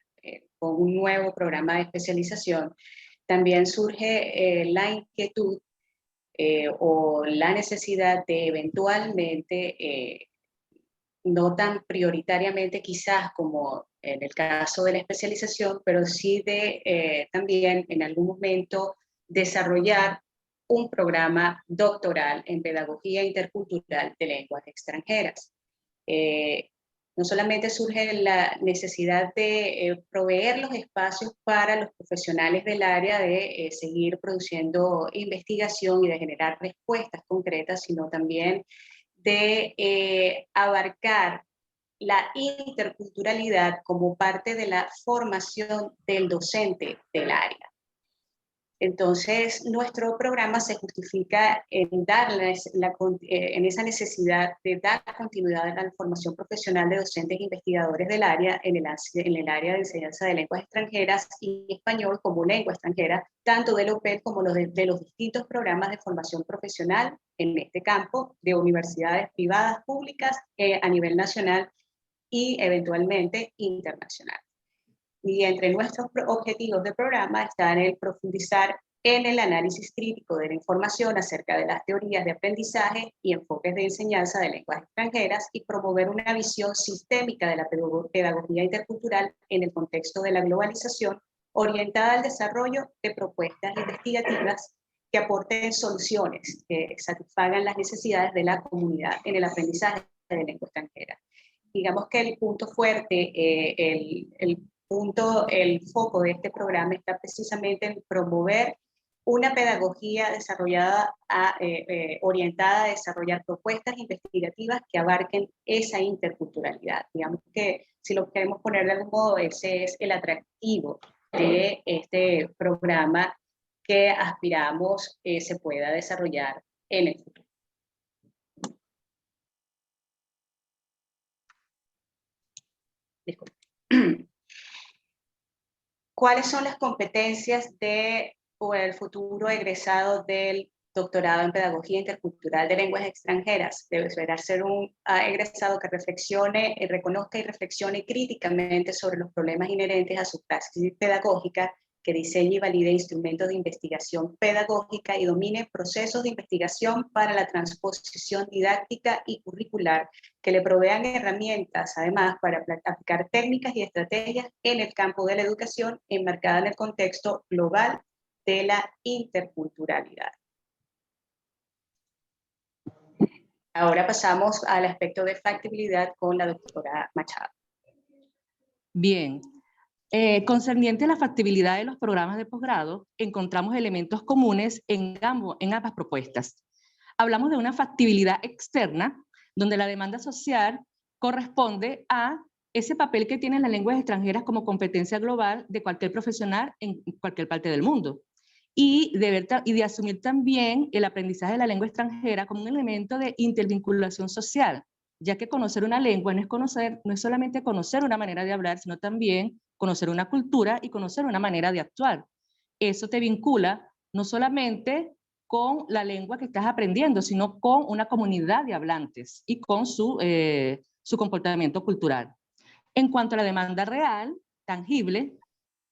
con un nuevo programa de especialización, también surge la inquietud o la necesidad de eventualmente, no tan prioritariamente quizás como en el caso de la especialización, pero sí de también en algún momento desarrollar un programa doctoral en pedagogía intercultural de lenguas extranjeras. No solamente surge la necesidad de proveer los espacios para los profesionales del área de seguir produciendo investigación y de generar respuestas concretas, sino también de abarcar la interculturalidad como parte de la formación del docente del área. Entonces, nuestro programa se justifica en esa necesidad de dar continuidad a la formación profesional de docentes e investigadores del área en el área de enseñanza de lenguas extranjeras y español como lengua extranjera, tanto del OPEL como de los distintos programas de formación profesional en este campo de universidades privadas, públicas a nivel nacional y eventualmente internacional. Y entre nuestros objetivos de programa están el profundizar en el análisis crítico de la información acerca de las teorías de aprendizaje y enfoques de enseñanza de lenguas extranjeras y promover una visión sistémica de la pedagogía intercultural en el contexto de la globalización, orientada al desarrollo de propuestas investigativas que aporten soluciones que satisfagan las necesidades de la comunidad en el aprendizaje de lengua extranjera. Digamos que el punto fuerte, el foco de este programa está precisamente en promover una pedagogía desarrollada orientada a desarrollar propuestas investigativas que abarquen esa interculturalidad. Digamos que, si lo queremos poner de algún modo, ese es el atractivo de este programa que aspiramos se pueda desarrollar en el futuro. Disculpe. ¿Cuáles son las competencias del futuro egresado del doctorado en Pedagogía Intercultural de Lenguas Extranjeras? Deberá ser un egresado que reflexione, reconozca y reflexione críticamente sobre los problemas inherentes a su praxis pedagógica, que diseñe y valide instrumentos de investigación pedagógica y domine procesos de investigación para la transposición didáctica y curricular, que le provean herramientas, además, para aplicar técnicas y estrategias en el campo de la educación, enmarcada en el contexto global de la interculturalidad. Ahora pasamos al aspecto de factibilidad con la doctora Machado. Bien. Concerniente a la factibilidad de los programas de posgrado, encontramos elementos comunes en ambas propuestas. Hablamos de una factibilidad externa, donde la demanda social corresponde a ese papel que tienen las lenguas extranjeras como competencia global de cualquier profesional en cualquier parte del mundo. Y de asumir también el aprendizaje de la lengua extranjera como un elemento de intervinculación social, ya que conocer una lengua no es solamente conocer una manera de hablar, sino también conocer una cultura y conocer una manera de actuar. Eso te vincula no solamente con la lengua que estás aprendiendo, sino con una comunidad de hablantes y con su comportamiento cultural. En cuanto a la demanda real, tangible,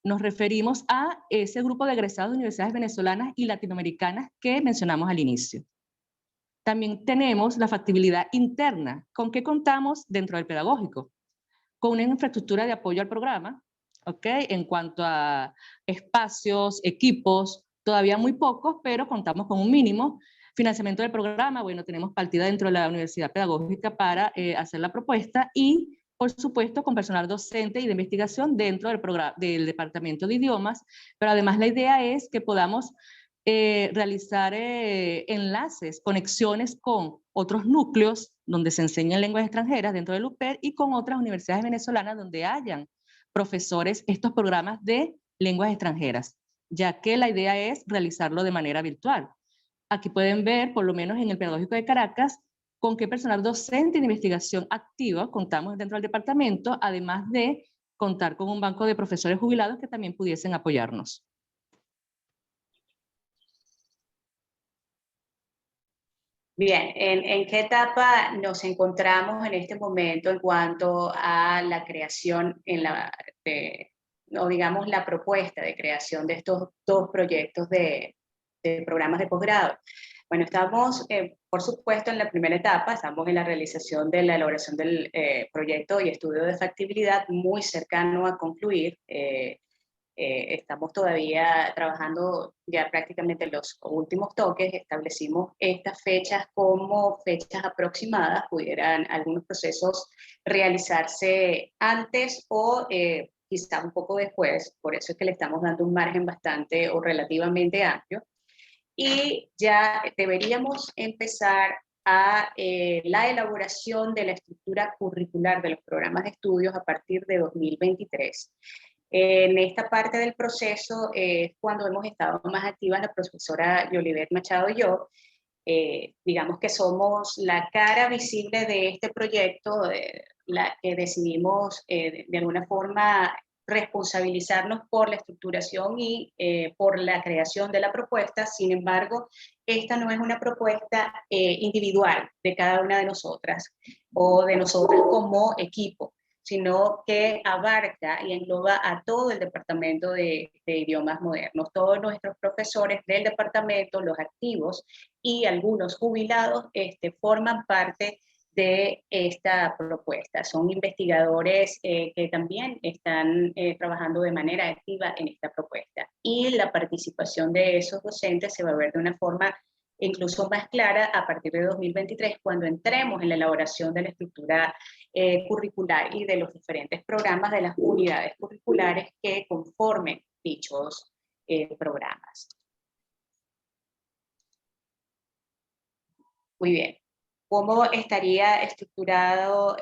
nos referimos a ese grupo de egresados de universidades venezolanas y latinoamericanas que mencionamos al inicio. También tenemos la factibilidad interna. ¿Con qué contamos dentro del pedagógico? Con una infraestructura de apoyo al programa, ¿ok? En cuanto a espacios, equipos, todavía muy pocos, pero contamos con un mínimo. Financiamiento del programa, bueno, tenemos partida dentro de la Universidad Pedagógica para hacer la propuesta y, por supuesto, con personal docente y de investigación dentro del Departamento de Idiomas, pero además la idea es que podamos realizar enlaces, conexiones con otros núcleos donde se enseñan lenguas extranjeras dentro del UPER y con otras universidades venezolanas donde hayan profesores estos programas de lenguas extranjeras, ya que la idea es realizarlo de manera virtual. Aquí pueden ver, por lo menos en el Pedagógico de Caracas, con qué personal docente de investigación activa contamos dentro del departamento, además de contar con un banco de profesores jubilados que también pudiesen apoyarnos. Bien, ¿en qué etapa nos encontramos en este momento en cuanto a la creación, o digamos la propuesta de creación de estos dos proyectos de programas de posgrado? Bueno, estamos, por supuesto, en la primera etapa, estamos en la realización de la elaboración del proyecto y estudio de factibilidad muy cercano a concluir. Estamos todavía trabajando ya prácticamente los últimos toques, establecimos estas fechas como fechas aproximadas, pudieran algunos procesos realizarse antes o quizá un poco después, por eso es que le estamos dando un margen bastante o relativamente amplio, y ya deberíamos empezar a la elaboración de la estructura curricular de los programas de estudios a partir de 2023. En esta parte del proceso es cuando hemos estado más activas la profesora Yolivet Machado y yo. Digamos que somos la cara visible de este proyecto, la que decidimos de alguna forma responsabilizarnos por la estructuración y por la creación de la propuesta. Sin embargo, esta no es una propuesta individual de cada una de nosotras o de nosotras como equipo, sino que abarca y engloba a todo el departamento de idiomas modernos. Todos nuestros profesores del departamento, los activos y algunos jubilados, forman parte de esta propuesta. Son investigadores que también están trabajando de manera activa en esta propuesta. Y la participación de esos docentes se va a ver de una forma incluso más clara a partir de 2023, cuando entremos en la elaboración de la estructura curricular y de los diferentes programas de las unidades curriculares que conformen dichos programas. Muy bien. ¿Cómo estaría estructurado,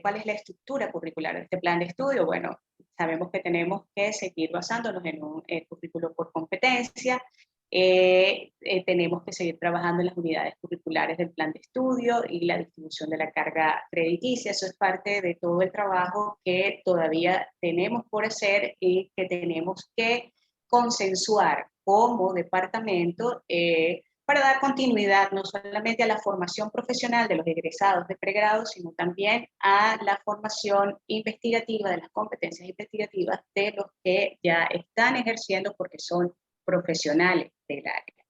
cuál es la estructura curricular de este plan de estudio? Bueno, sabemos que tenemos que seguir basándonos en un currículo por competencia. Tenemos que seguir trabajando en las unidades curriculares del plan de estudio y la distribución de la carga crediticia. Eso es parte de todo el trabajo que todavía tenemos por hacer y que tenemos que consensuar como departamento para dar continuidad no solamente a la formación profesional de los egresados de pregrado, sino también a la formación investigativa, de las competencias investigativas de los que ya están ejerciendo porque son profesionales del área.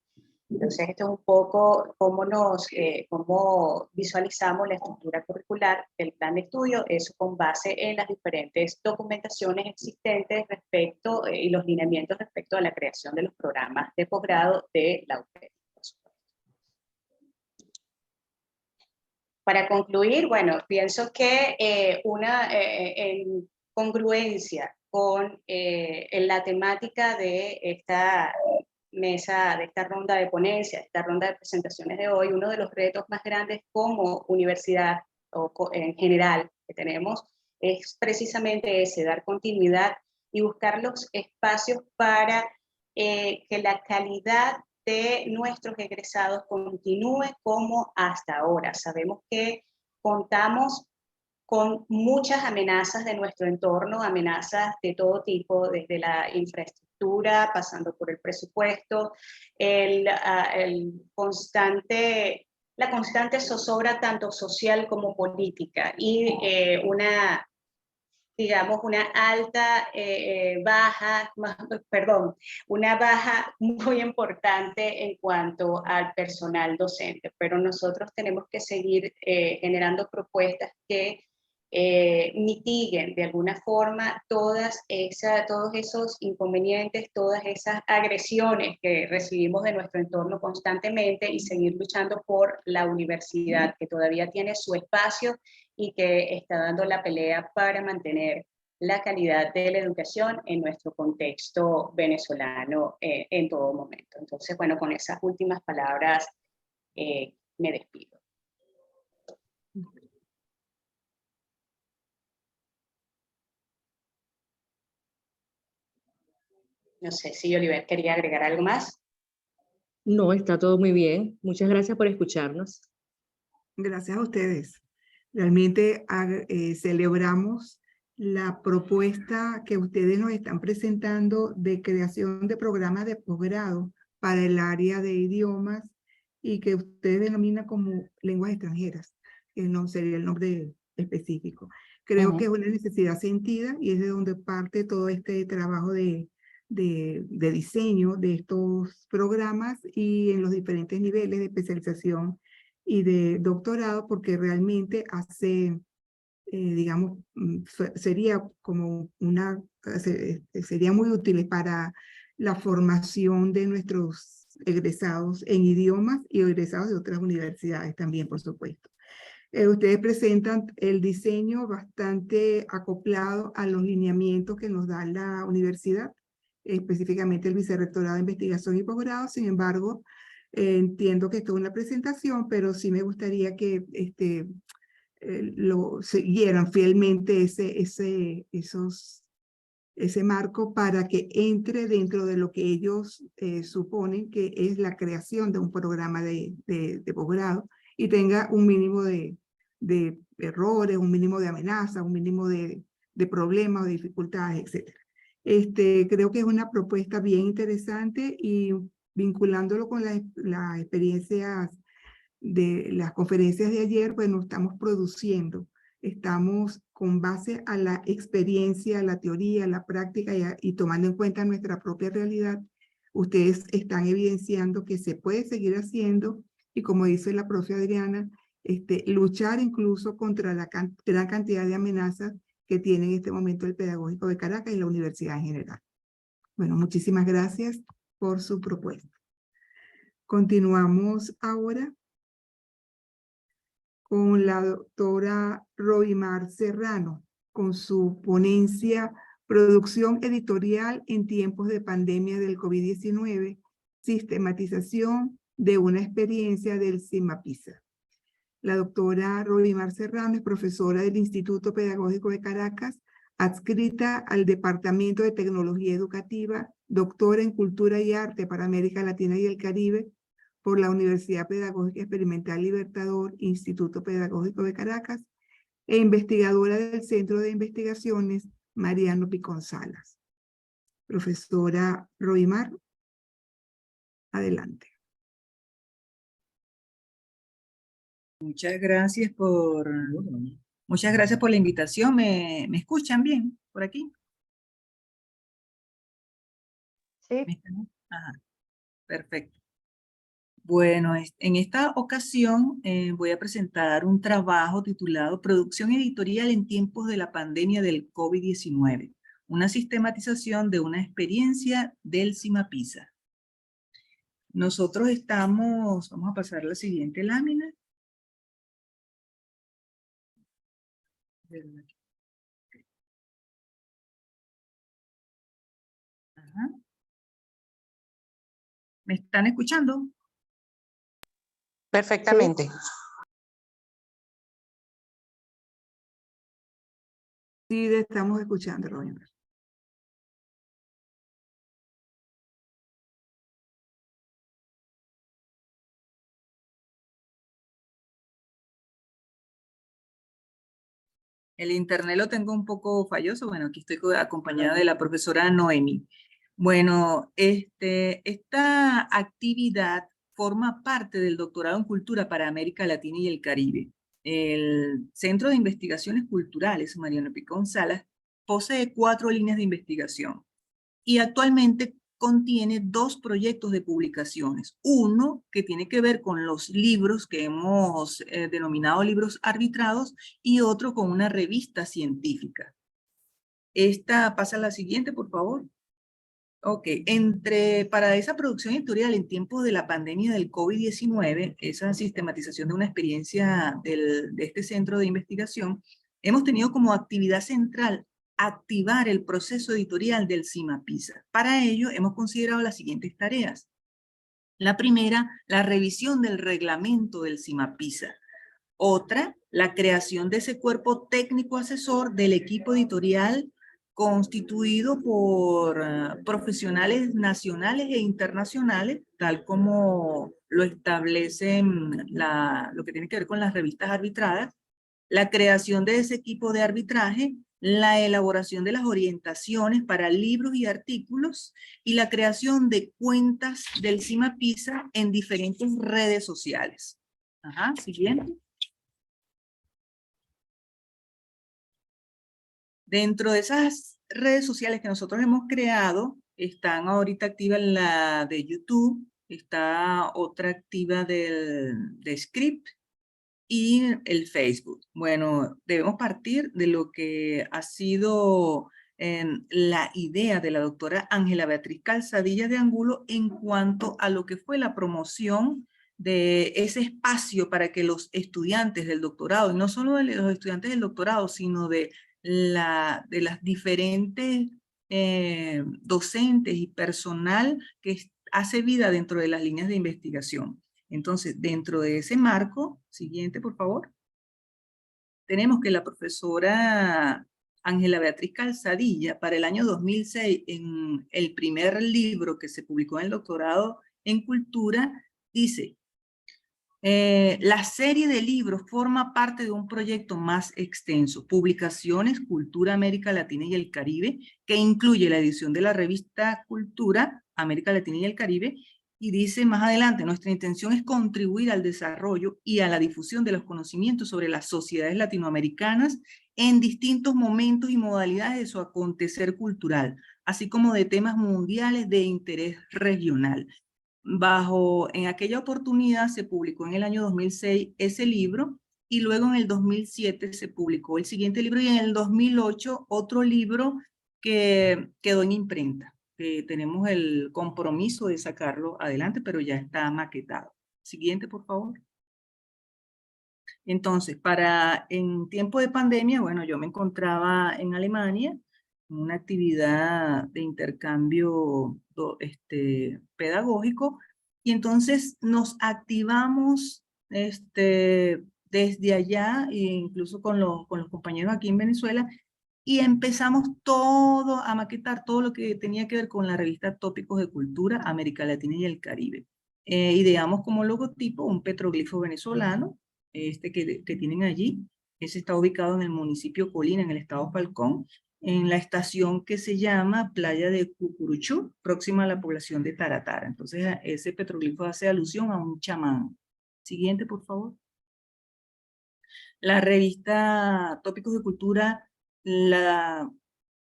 Entonces, esto es un poco cómo visualizamos la estructura curricular del plan de estudio, eso con base en las diferentes documentaciones existentes respecto y los lineamientos respecto a la creación de los programas de posgrado de la UPED. Para concluir, bueno, pienso que en congruencia con la temática de esta mesa, de esta ronda de ponencia, de esta ronda de presentaciones de hoy, uno de los retos más grandes como universidad o en general que tenemos es precisamente ese, dar continuidad y buscar los espacios para que la calidad de nuestros egresados continúe como hasta ahora. Sabemos que contamos con muchas amenazas de nuestro entorno, amenazas de todo tipo, desde la infraestructura, pasando por el presupuesto, la constante zozobra tanto social como política y una baja muy importante en cuanto al personal docente, pero nosotros tenemos que seguir generando propuestas que mitiguen de alguna forma todos esos inconvenientes, todas esas agresiones que recibimos de nuestro entorno constantemente y seguir luchando por la universidad, que todavía tiene su espacio y que está dando la pelea para mantener la calidad de la educación en nuestro contexto venezolano en todo momento. Entonces, bueno, con esas últimas palabras me despido. No sé si Oliver quería agregar algo más. No, está todo muy bien. Muchas gracias por escucharnos. Gracias a ustedes. Realmente celebramos la propuesta que ustedes nos están presentando de creación de programas de posgrado para el área de idiomas y que ustedes denominan como lenguas extranjeras, que no sería el nombre específico. Creo que es una necesidad sentida y es de donde parte todo este trabajo de diseño de estos programas y en los diferentes niveles de especialización y de doctorado, porque realmente hace, digamos, sería como sería muy útil para la formación de nuestros egresados en idiomas y egresados de otras universidades también, por supuesto. Ustedes presentan el diseño bastante acoplado a los lineamientos que nos da la universidad, específicamente el Vicerrectorado de Investigación y Posgrado. Sin embargo, entiendo que esto es una presentación, pero sí me gustaría que lo siguieran fielmente ese marco para que entre dentro de lo que ellos suponen que es la creación de un programa de posgrado y tenga un mínimo de errores, un mínimo de amenazas, un mínimo de problemas o de dificultades, etc. Creo que es una propuesta bien interesante y vinculándolo con las experiencias de las conferencias de ayer, bueno, estamos produciendo estamos con base a la experiencia, la teoría, la práctica y tomando en cuenta nuestra propia realidad, ustedes están evidenciando que se puede seguir haciendo y como dice la profe Adriana, luchar incluso contra la gran cantidad de amenazas que tiene en este momento el Pedagógico de Caracas y la universidad en general. Bueno, muchísimas gracias por su propuesta. Continuamos ahora con la doctora Robimar Serrano, con su ponencia Producción editorial en tiempos de pandemia del COVID-19, sistematización de una experiencia del CIMAPISA. La doctora Robimar Serrano es profesora del Instituto Pedagógico de Caracas, adscrita al Departamento de Tecnología Educativa, doctora en Cultura y Arte para América Latina y el Caribe por la Universidad Pedagógica Experimental Libertador, Instituto Pedagógico de Caracas, e investigadora del Centro de Investigaciones Mariano Picón Salas. Profesora Robimar, adelante. Muchas gracias por la invitación. ¿Me escuchan bien por aquí? Sí. Ajá, perfecto. Bueno, en esta ocasión voy a presentar un trabajo titulado Producción editorial en tiempos de la pandemia del COVID-19, una sistematización de una experiencia del CIMAPISA. Nosotros vamos a pasar a la siguiente lámina. Ajá. ¿Me están escuchando? Perfectamente. Sí, le estamos escuchando, Robimar. El internet lo tengo un poco falloso. Bueno, aquí estoy acompañada de la profesora Noemi. Bueno, esta actividad forma parte del doctorado en Cultura para América Latina y el Caribe. El Centro de Investigaciones Culturales, Mariano Picón Salas, posee 4 líneas de investigación y actualmente contiene 2 proyectos de publicaciones. Uno que tiene que ver con los libros que hemos denominado libros arbitrados y otro con una revista científica. Pasa a la siguiente, por favor. Ok, para esa producción editorial en tiempos de la pandemia del COVID-19, esa sistematización de una experiencia de este centro de investigación, hemos tenido como actividad central activar el proceso editorial del CIMAPISA. Para ello hemos considerado las siguientes tareas. La primera, la revisión del reglamento del CIMAPISA. Otra, la creación de ese cuerpo técnico asesor del equipo editorial constituido por profesionales nacionales e internacionales, tal como lo establecen lo que tiene que ver con las revistas arbitradas, la creación de ese equipo de arbitraje, la elaboración de las orientaciones para libros y artículos y la creación de cuentas del CIMAPISA en diferentes redes sociales. Ajá, siguiente. Dentro de esas redes sociales que nosotros hemos creado, están ahorita activas la de YouTube, está otra activa de Script y el Facebook. Bueno, debemos partir de lo que ha sido la idea de la doctora Ángela Beatriz Calzadilla de Angulo en cuanto a lo que fue la promoción de ese espacio para que los estudiantes del doctorado, y no solo de los estudiantes del doctorado, sino de las diferentes docentes y personal que hace vida dentro de las líneas de investigación. Entonces, dentro de ese marco, siguiente por favor, tenemos que la profesora Ángela Beatriz Calzadilla, para el año 2006, en el primer libro que se publicó en el doctorado en Cultura, dice: la serie de libros forma parte de un proyecto más extenso, Publicaciones Cultura América Latina y el Caribe, que incluye la edición de la revista Cultura América Latina y el Caribe Y dice más adelante, nuestra intención es contribuir al desarrollo y a la difusión de los conocimientos sobre las sociedades latinoamericanas en distintos momentos y modalidades de su acontecer cultural, así como de temas mundiales de interés regional. En aquella oportunidad se publicó en el año 2006 ese libro, y luego en el 2007 se publicó el siguiente libro, y en el 2008 otro libro que quedó en imprenta. Tenemos el compromiso de sacarlo adelante, pero ya está maquetado. Siguiente, por favor. Entonces, en tiempo de pandemia, bueno, yo me encontraba en Alemania, en una actividad de intercambio pedagógico, y entonces nos activamos desde allá, e incluso con los compañeros aquí en Venezuela, y empezamos a maquetar todo lo que tenía que ver con la revista Tópicos de Cultura, América Latina y el Caribe. Ideamos como logotipo un petroglifo venezolano, que tienen allí. Ese está ubicado en el municipio Colina, en el estado Falcón, en la estación que se llama Playa de Cucuruchú, próxima a la población de Taratara. Entonces, ese petroglifo hace alusión a un chamán. Siguiente, por favor. La revista Tópicos de Cultura la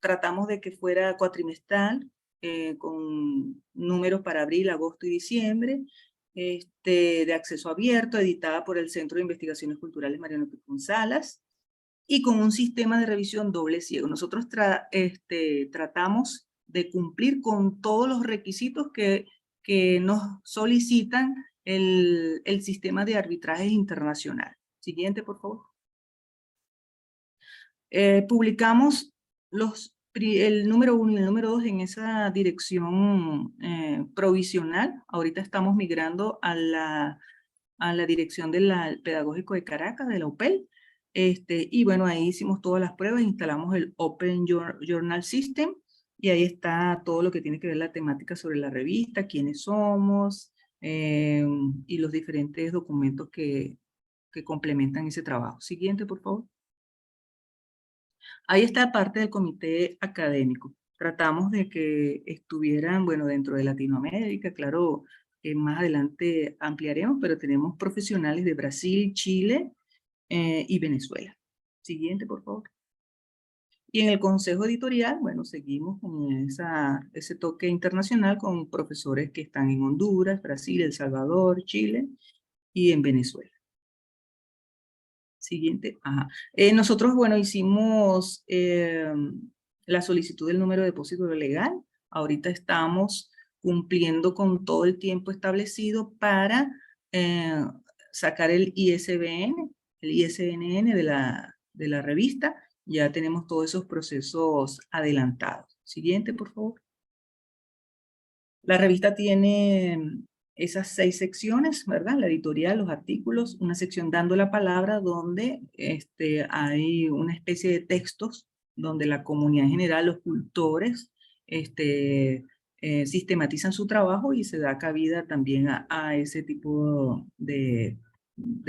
tratamos de que fuera cuatrimestral, con números para abril, agosto y diciembre, de acceso abierto, editada por el Centro de Investigaciones Culturales Mariano Picón Salas, y con un sistema de revisión doble ciego. Nosotros tratamos de cumplir con todos los requisitos que nos solicitan el sistema de arbitraje internacional. Siguiente, por favor. Publicamos el número 1 y el número 2 en esa dirección provisional. Ahorita estamos migrando a la dirección del Pedagógico de Caracas, de la UPEL. Y bueno, ahí hicimos todas las pruebas, instalamos el Open Journal System, y ahí está todo lo que tiene que ver la temática sobre la revista, quiénes somos, y los diferentes documentos que complementan ese trabajo. Siguiente, por favor. Ahí está parte del comité académico. Tratamos de que estuvieran, bueno, dentro de Latinoamérica, claro, más adelante ampliaremos, pero tenemos profesionales de Brasil, Chile y Venezuela. Siguiente, por favor. Y en el consejo editorial, bueno, seguimos con ese toque internacional con profesores que están en Honduras, Brasil, El Salvador, Chile y en Venezuela. Siguiente. Ajá. Nosotros, bueno, hicimos la solicitud del número de depósito legal. Ahorita estamos cumpliendo con todo el tiempo establecido para sacar el ISBN de la revista. Ya tenemos todos esos procesos adelantados. Siguiente, por favor. La revista tiene esas 6 secciones, ¿verdad? La editorial, los artículos, una sección dando la palabra donde hay una especie de textos donde la comunidad en general, los cultores, sistematizan su trabajo y se da cabida también a ese tipo de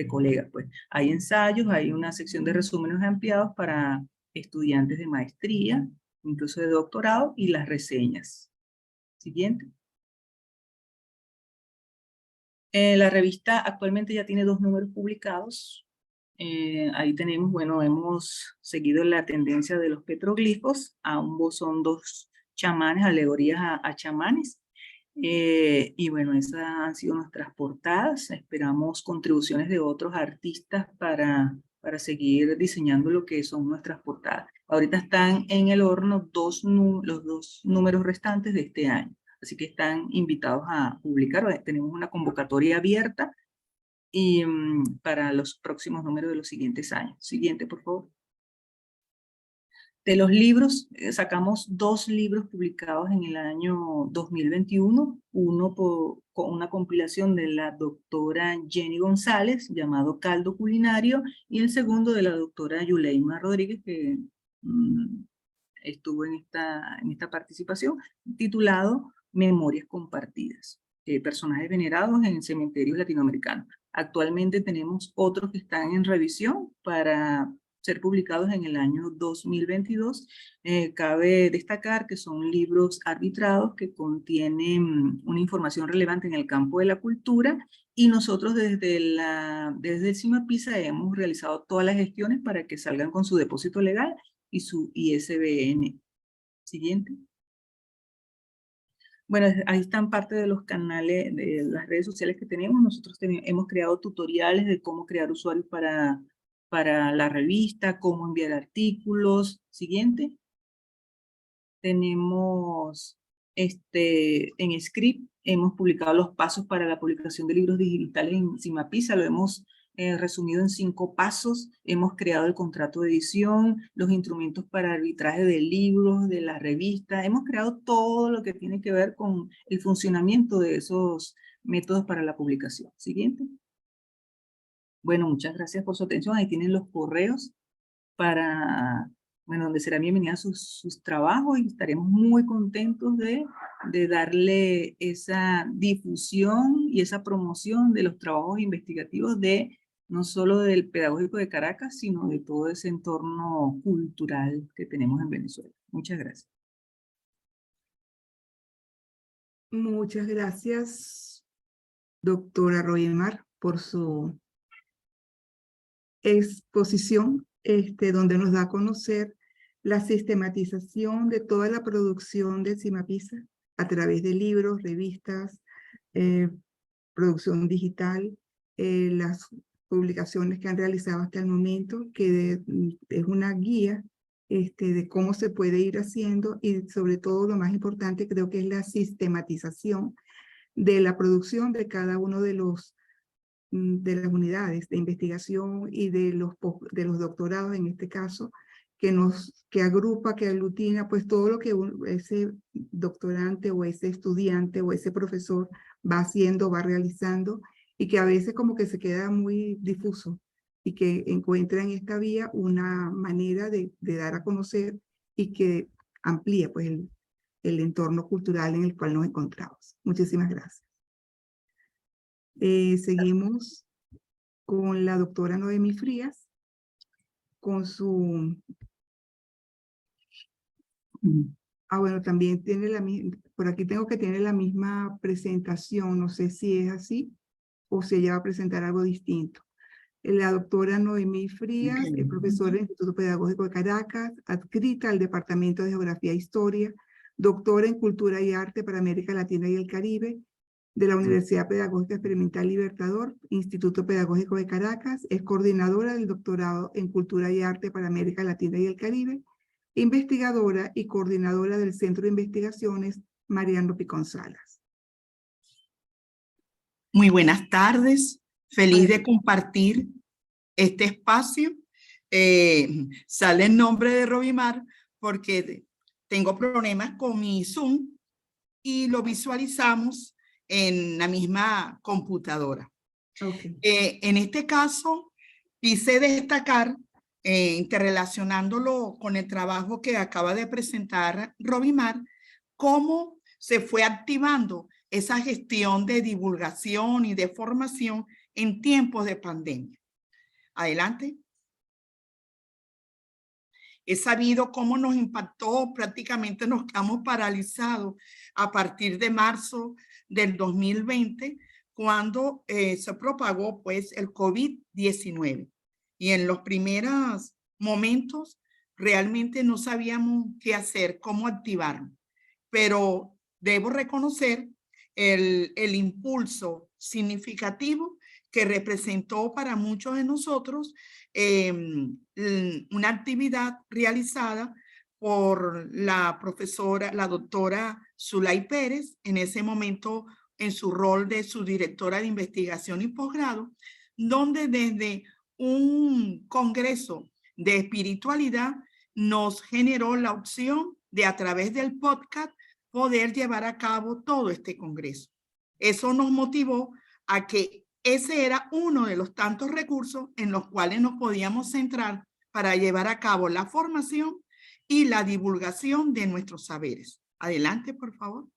colegas. Pues hay ensayos, hay una sección de resúmenes ampliados para estudiantes de maestría, incluso de doctorado, y las reseñas. Siguiente. La revista actualmente ya tiene 2 números publicados. Ahí tenemos, bueno, hemos seguido la tendencia de los petroglifos. Ambos son 2 chamanes, alegorías a chamanes. Y bueno, esas han sido nuestras portadas. Esperamos contribuciones de otros artistas para seguir diseñando lo que son nuestras portadas. Ahorita están en el horno los 2 números restantes de este año. Así que están invitados a publicar. Tenemos una convocatoria abierta y para los próximos números de los siguientes años. Siguiente, por favor. De los libros, sacamos 2 libros publicados en el año 2021. Uno con una compilación de la doctora Jenny González, llamado Caldo Culinario, y el segundo de la doctora Yuleima Rodríguez, que estuvo en esta participación, titulado Memorias Compartidas, personajes venerados en cementerios latinoamericanos. Actualmente tenemos otros que están en revisión para ser publicados en el año 2022. Cabe destacar que son libros arbitrados que contienen una información relevante en el campo de la cultura, y nosotros desde el CIMAPISA hemos realizado todas las gestiones para que salgan con su depósito legal y su ISBN. Siguiente. Bueno, ahí están parte de los canales, de las redes sociales que tenemos. Nosotros hemos creado tutoriales de cómo crear usuarios para la revista, cómo enviar artículos. Siguiente. Tenemos en Script, hemos publicado los pasos para la publicación de libros digitales en CIMAPISA, lo hemos resumido en 5 pasos. Hemos creado el contrato de edición, los instrumentos para arbitraje de libros, de la revista. Hemos creado todo lo que tiene que ver con el funcionamiento de esos métodos para la publicación. Siguiente. Bueno, muchas gracias por su atención. Ahí tienen los correos para, bueno, donde serán bienvenidas sus trabajos, y estaremos muy contentos de darle esa difusión y esa promoción de los trabajos investigativos no solo del Pedagógico de Caracas, sino de todo ese entorno cultural que tenemos en Venezuela. Muchas gracias. Muchas gracias, doctora Roimar, por su exposición, donde nos da a conocer la sistematización de toda la producción de CIMAPISA a través de libros, revistas, producción digital, las publicaciones que han realizado hasta el momento, que es una guía de cómo se puede ir haciendo, y sobre todo lo más importante creo que es la sistematización de la producción de cada uno de las unidades de investigación y de los doctorados en este caso, que agrupa, que aglutina pues todo lo que ese doctorante o ese estudiante o ese profesor va haciendo, va realizando, y que a veces como que se queda muy difuso, y que encuentra en esta vía una manera de dar a conocer y que amplía pues el entorno cultural en el cual nos encontramos. Muchísimas gracias. Seguimos con la doctora Noemí Frías, con su... bueno, también tiene la misma, por aquí tengo que tiene la misma presentación, no sé si es así o si ella va a presentar algo distinto. La doctora Noemí Frías, es profesora del Instituto Pedagógico de Caracas, adscrita al Departamento de Geografía e Historia, doctora en Cultura y Arte para América Latina y el Caribe, de la Universidad Pedagógica Experimental Libertador, Instituto Pedagógico de Caracas, es coordinadora del doctorado en Cultura y Arte para América Latina y el Caribe, investigadora y coordinadora del Centro de Investigaciones Mariano Picón Salas. Muy buenas tardes, feliz de compartir este espacio. Sale el nombre de Robimar porque tengo problemas con mi Zoom y lo visualizamos en la misma computadora. Okay. En este caso, quise destacar, interrelacionándolo con el trabajo que acaba de presentar Robimar, cómo se fue activando esa gestión de divulgación y de formación en tiempos de pandemia. Adelante. He sabido cómo nos impactó, prácticamente nos quedamos paralizados a partir de marzo del 2020, cuando se propagó pues el COVID-19. Y en los primeros momentos realmente no sabíamos qué hacer, cómo activarnos. Pero debo reconocer el impulso significativo que representó para muchos de nosotros una actividad realizada por la profesora, la doctora Zulay Pérez, en ese momento en su rol de su directora de investigación y posgrado, donde desde un congreso de espiritualidad nos generó la opción de, a través del podcast, poder llevar a cabo todo este congreso. Eso nos motivó a que ese era uno de los tantos recursos en los cuales nos podíamos centrar para llevar a cabo la formación y la divulgación de nuestros saberes. Adelante, por favor.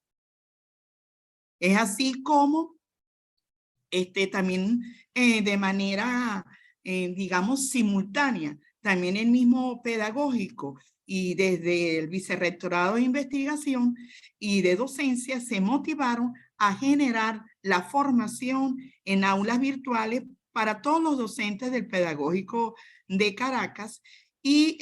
Es así como también de manera, digamos, simultánea, también el mismo pedagógico y desde el Vicerrectorado de Investigación y de Docencia se motivaron a generar la formación en aulas virtuales para todos los docentes del Pedagógico de Caracas y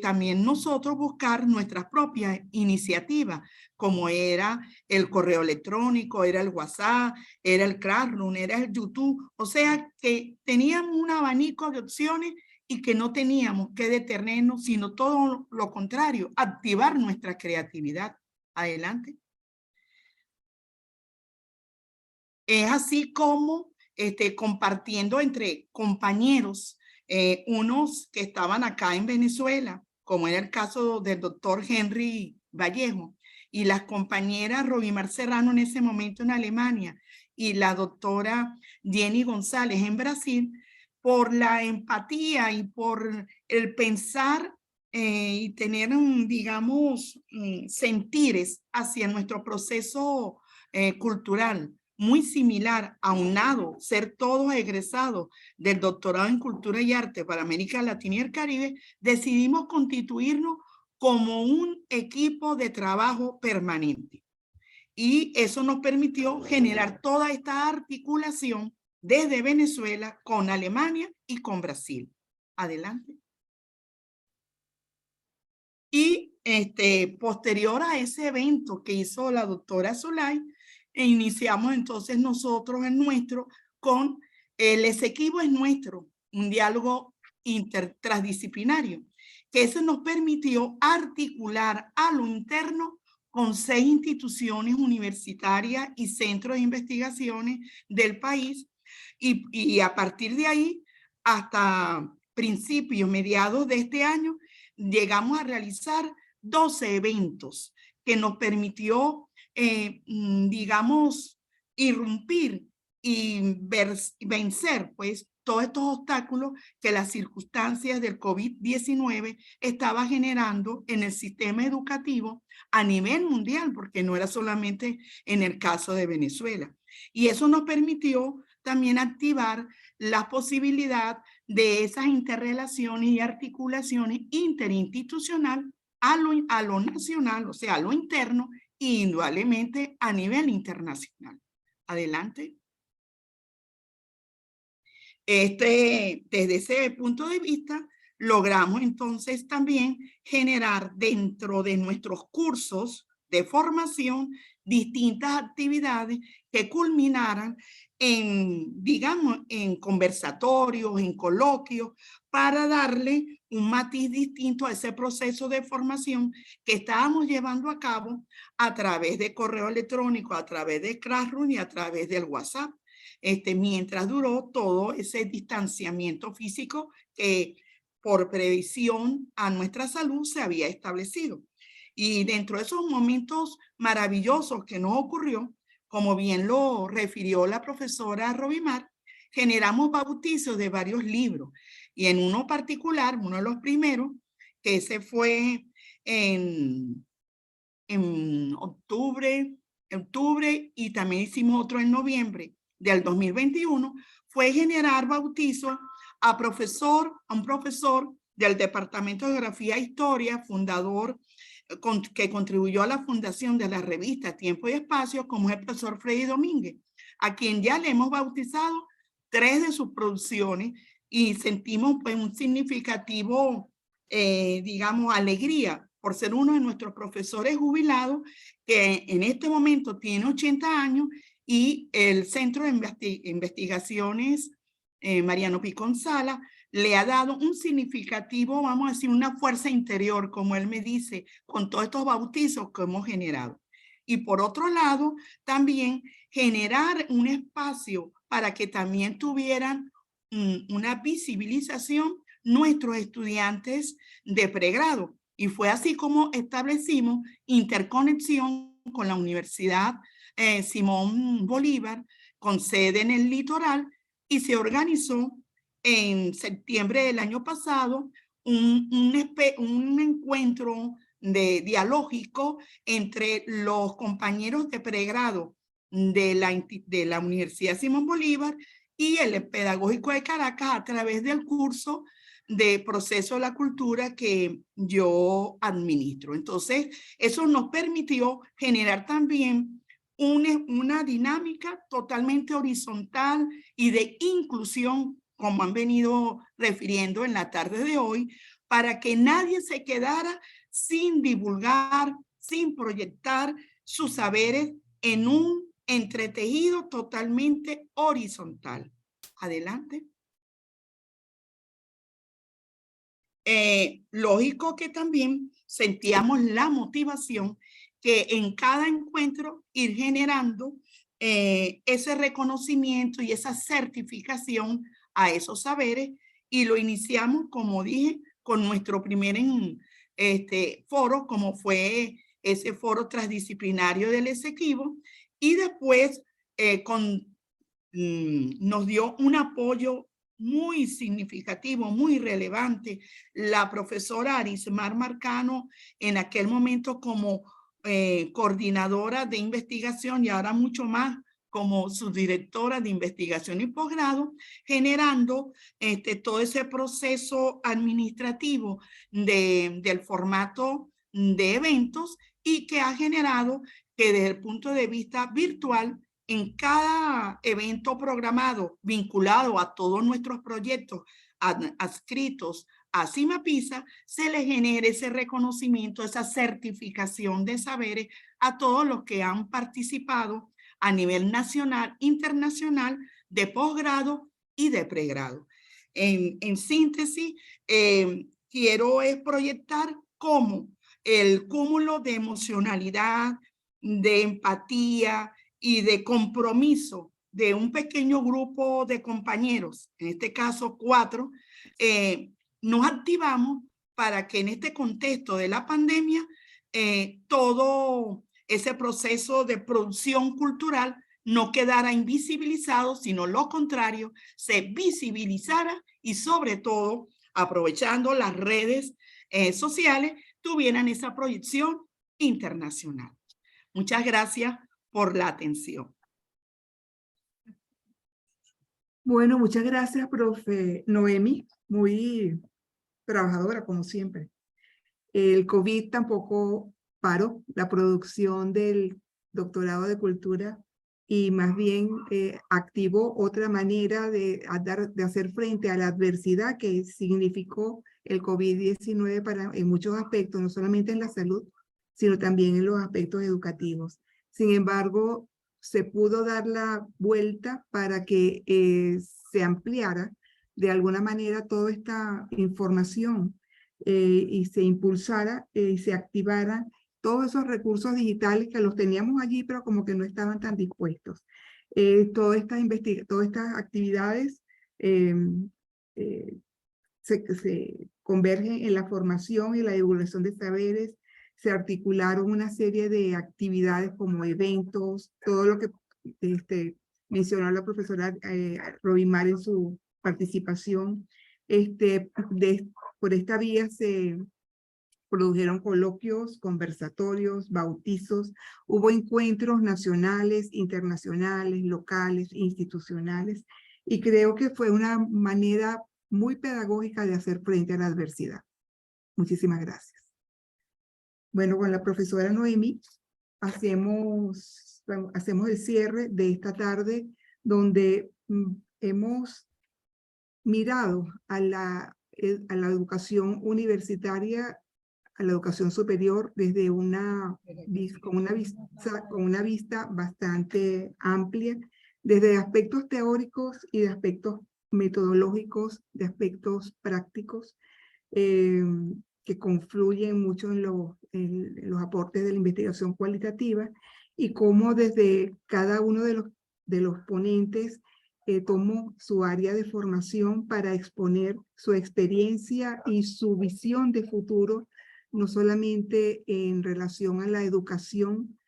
también nosotros buscar nuestras propias iniciativas, como era el correo electrónico, era el WhatsApp, era el Classroom, era el YouTube, o sea que teníamos un abanico de opciones y que no teníamos que detenernos, sino todo lo contrario, activar nuestra creatividad. Adelante. Es así como compartiendo entre compañeros, unos que estaban acá en Venezuela, como era el caso del doctor Henry Vallejo, y las compañeras Robimar Serrano en ese momento en Alemania, y la doctora Jenny González en Brasil, por la empatía y por el pensar y tener, digamos, sentires hacia nuestro proceso cultural, muy similar, aunado, ser todos egresados del doctorado en Cultura y Arte para América Latina y el Caribe, decidimos constituirnos como un equipo de trabajo permanente. Y eso nos permitió generar toda esta articulación desde Venezuela con Alemania y con Brasil. Adelante. Y posterior a ese evento que hizo la doctora Zulay, iniciamos entonces nosotros el nuestro con el Esequibo es nuestro, un diálogo transdisciplinario, que eso nos permitió articular a lo interno con 6 instituciones universitarias y centros de investigaciones del país, y a partir de ahí, hasta principios, mediados de este año, llegamos a realizar 12 eventos que nos permitió, digamos, irrumpir y vencer, pues, todos estos obstáculos que las circunstancias del COVID-19 estaba generando en el sistema educativo a nivel mundial, porque no era solamente en el caso de Venezuela. Y eso nos permitió también activar la posibilidad de esas interrelaciones y articulaciones interinstitucional a lo nacional, o sea, a lo interno, e indudablemente a nivel internacional. Adelante. Desde ese punto de vista, logramos entonces también generar dentro de nuestros cursos de formación distintas actividades que culminaran en, digamos, en conversatorios, en coloquios, para darle un matiz distinto a ese proceso de formación que estábamos llevando a cabo a través de correo electrónico, a través de Classroom y a través del WhatsApp. Mientras duró todo ese distanciamiento físico que por previsión a nuestra salud se había establecido. Y dentro de esos momentos maravillosos que nos ocurrió, como bien lo refirió la profesora Robimar, generamos bautizos de varios libros. Y en uno particular, uno de los primeros, que ese fue en octubre y también hicimos otro en noviembre del 2021, fue generar bautizo a un profesor del Departamento de Geografía e Historia, fundador, que contribuyó a la fundación de la revista Tiempo y Espacio, como es el profesor Freddy Domínguez, a quien ya le hemos bautizado 3 de sus producciones y sentimos pues un significativo, digamos, alegría por ser uno de nuestros profesores jubilados, que en este momento tiene 80 años, y el Centro de Investigaciones Mariano Picón Sala le ha dado un significativo, vamos a decir, una fuerza interior, como él me dice, con todos estos bautizos que hemos generado. Y por otro lado, también generar un espacio para que también tuvieran una visibilización nuestros estudiantes de pregrado. Y fue así como establecimos interconexión con la Universidad Simón Bolívar, con sede en el litoral, y se organizó en septiembre del año pasado un encuentro dialógico entre los compañeros de pregrado de la Universidad Simón Bolívar y el Pedagógico de Caracas a través del curso de proceso de la cultura que yo administro. Entonces, eso nos permitió generar también una dinámica totalmente horizontal y de inclusión, como han venido refiriendo en la tarde de hoy, para que nadie se quedara sin divulgar, sin proyectar sus saberes en un entretejido totalmente horizontal. Adelante. Lógico que también sentíamos la motivación que en cada encuentro ir generando ese reconocimiento y esa certificación a esos saberes, y lo iniciamos, como dije, con nuestro primer foro, como fue ese foro transdisciplinario del Esequibo, y después nos dio un apoyo muy significativo, muy relevante, la profesora Arismar Marcano, en aquel momento como coordinadora de investigación y ahora mucho más como subdirectora de investigación y posgrado, generando todo ese proceso administrativo del formato de eventos, y que ha generado que desde el punto de vista virtual, en cada evento programado vinculado a todos nuestros proyectos adscritos a CIMAPISA, se le genere ese reconocimiento, esa certificación de saberes a todos los que han participado a nivel nacional, internacional, de posgrado y de pregrado. En síntesis, quiero proyectar cómo el cúmulo de emocionalidad, de empatía y de compromiso de un pequeño grupo de compañeros, en este caso 4, nos activamos para que en este contexto de la pandemia todo ese proceso de producción cultural no quedara invisibilizado, sino lo contrario, se visibilizara, y sobre todo, aprovechando las redes sociales, tuvieran esa proyección internacional. Muchas gracias por la atención. Bueno, muchas gracias, profe Noemi, muy trabajadora como siempre. El COVID tampoco paró la producción del doctorado de cultura, y más bien activó otra manera de hacer frente a la adversidad que significó el COVID-19 en muchos aspectos, no solamente en la salud, sino también en los aspectos educativos. Sin embargo, se pudo dar la vuelta para que se ampliara de alguna manera toda esta información y se impulsara y se activara todos esos recursos digitales que los teníamos allí, pero como que no estaban tan dispuestos. Todas estas actividades se convergen en la formación y la divulgación de saberes. Se articularon una serie de actividades como eventos, todo lo que mencionó la profesora Robimar en su participación. Por esta vía se produjeron coloquios, conversatorios, bautizos, hubo encuentros nacionales, internacionales, locales, institucionales, y creo que fue una manera muy pedagógica de hacer frente a la adversidad. Muchísimas gracias. Bueno, con la profesora Noemi hacemos el cierre de esta tarde, donde hemos mirado a la educación universitaria, a la educación superior, desde con una vista bastante amplia, desde aspectos teóricos y de aspectos metodológicos, de aspectos prácticos, que confluyen mucho en los aportes de la investigación cualitativa, y cómo desde cada uno de los ponentes tomó su área de formación para exponer su experiencia y su visión de futuro, no solamente en relación a la educación,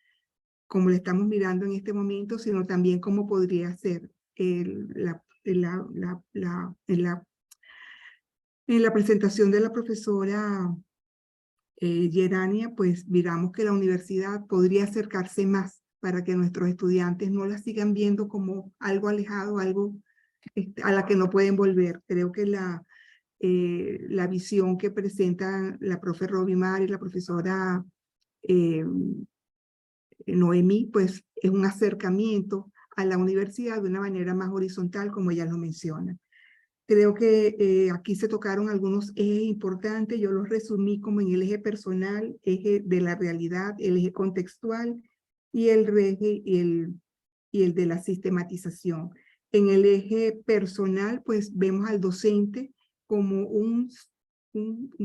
como le estamos mirando en este momento, sino también cómo podría ser en la presentación de la profesora Gerania, pues miramos que la universidad podría acercarse más para que nuestros estudiantes no la sigan viendo como algo alejado, algo a la que no pueden volver. Creo que la visión que presenta la profe Robimar y la profesora Noemí, pues es un acercamiento a la universidad de una manera más horizontal, como ella lo menciona. Creo que aquí se tocaron algunos ejes importantes, yo los resumí como en el eje personal, eje de la realidad, el eje contextual y el eje y el de la sistematización. En el eje personal, pues vemos al docente como un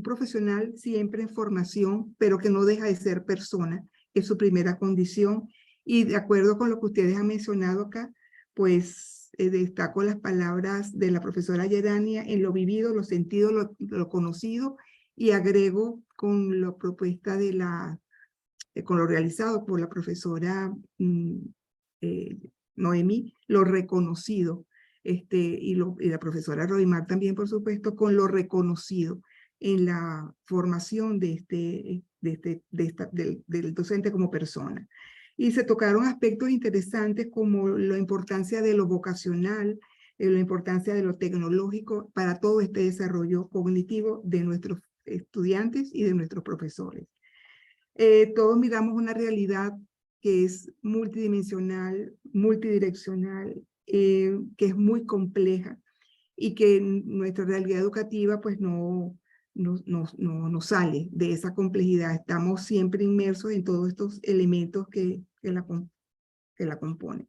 profesional siempre en formación, pero que no deja de ser persona, es su primera condición. Y de acuerdo con lo que ustedes han mencionado acá, pues destaco las palabras de la profesora Yerania en lo vivido, lo sentido, lo conocido, y agrego con la propuesta de con lo realizado por la profesora Noemí, lo reconocido, y la profesora Rodimar también, por supuesto, con lo reconocido en la formación del docente como persona. Y se tocaron aspectos interesantes como la importancia de lo vocacional, la importancia de lo tecnológico para todo este desarrollo cognitivo de nuestros estudiantes y de nuestros profesores. Todos miramos una realidad que es multidimensional, multidireccional, que es muy compleja y que nuestra realidad educativa pues no sale de esa complejidad. Estamos siempre inmersos en todos estos elementos que la componen.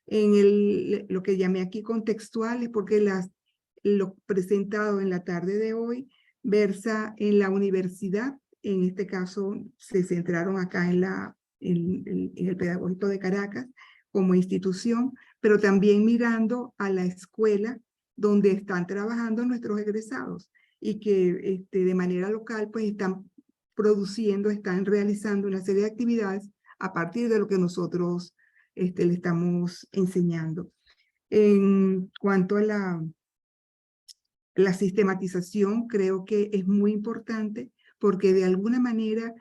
Lo que llamé aquí contextual es porque lo presentado en la tarde de hoy versa en la universidad. En este caso se centraron acá en el Pedagógico de Caracas como institución, pero también mirando a la escuela donde están trabajando nuestros egresados y que de manera local pues están produciendo, están realizando una serie de actividades a partir de lo que nosotros le estamos enseñando. En cuanto a la sistematización, creo que es muy importante porque de alguna manera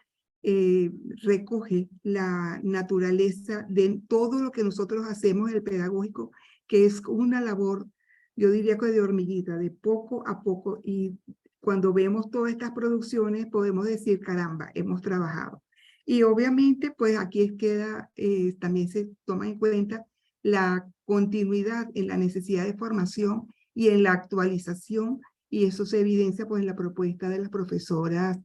recoge la naturaleza de todo lo que nosotros hacemos en el pedagógico, que es una labor, yo diría que de hormiguita, de poco a poco, y cuando vemos todas estas producciones podemos decir, caramba, hemos trabajado. Y obviamente, pues aquí también se toma en cuenta la continuidad en la necesidad de formación y en la actualización, y eso se evidencia pues en la propuesta de las profesoras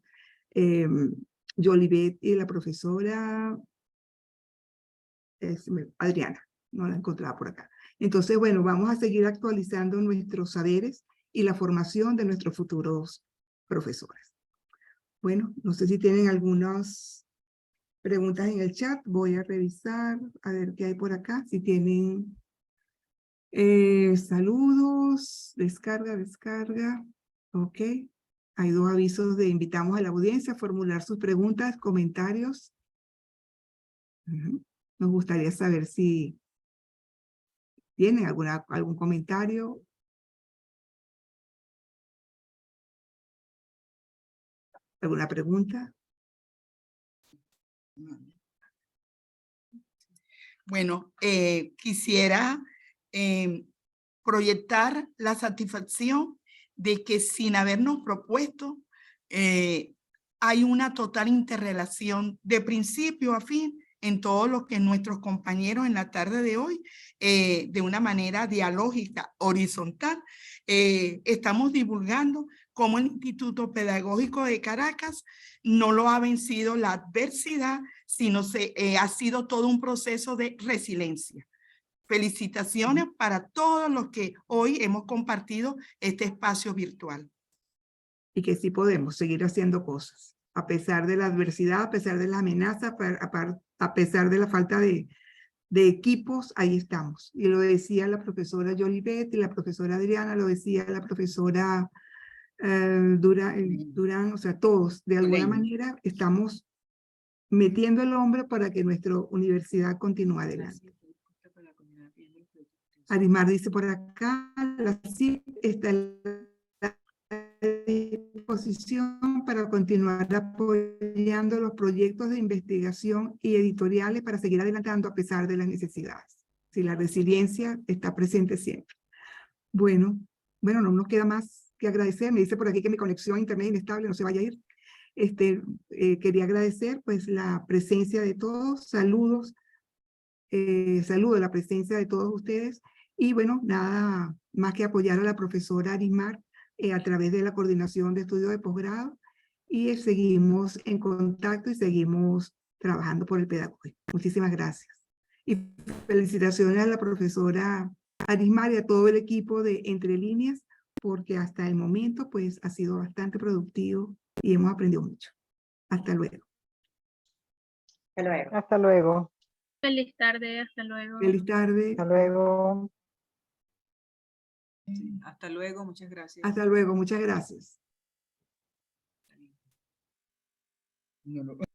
Jolivet y la profesora Adriana, no la encontraba por acá. Entonces, bueno, vamos a seguir actualizando nuestros saberes y la formación de nuestros futuros profesores. Bueno, no sé si tienen algunas preguntas en el chat. Voy a revisar, a ver qué hay por acá. Si tienen saludos, descarga. Ok. Hay 2 avisos de invitamos a la audiencia a formular sus preguntas, comentarios. Nos gustaría saber si tienen algún comentario. ¿Alguna pregunta? Bueno, quisiera proyectar la satisfacción de que sin habernos propuesto, hay una total interrelación de principio a fin en todo lo que nuestros compañeros en la tarde de hoy, de una manera dialógica, horizontal, estamos divulgando cómo el Instituto Pedagógico de Caracas no lo ha vencido la adversidad, sino ha sido todo un proceso de resiliencia. Felicitaciones para todos los que hoy hemos compartido este espacio virtual. Y que sí podemos seguir haciendo cosas, a pesar de la adversidad, a pesar de la amenaza, a pesar de la falta de equipos, ahí estamos. Y lo decía la profesora Jolivet y la profesora Adriana, lo decía la profesora Durán, o sea, todos, de alguna manera, estamos metiendo el hombro para que nuestra universidad continúe adelante. Arimar dice por acá, la CIP está en la disposición para continuar apoyando los proyectos de investigación y editoriales para seguir adelantando a pesar de las necesidades. Si la resiliencia está presente siempre. Bueno, no nos queda más que agradecer. Me dice por aquí que mi conexión a internet es inestable, no se vaya a ir. Quería agradecer pues la presencia de todos, saludo la presencia de todos ustedes y bueno, nada más que apoyar a la profesora Arismar a través de la coordinación de estudios de posgrado y seguimos en contacto y seguimos trabajando por el pedagógico. Muchísimas gracias. Y felicitaciones a la profesora Arismar y a todo el equipo de Entre Líneas porque hasta el momento pues ha sido bastante productivo y hemos aprendido mucho. Hasta luego. Hasta luego. Hasta luego. Feliz tarde, hasta luego. Feliz tarde. Hasta luego. Hasta luego, muchas gracias. Hasta luego. Muchas gracias. No, no.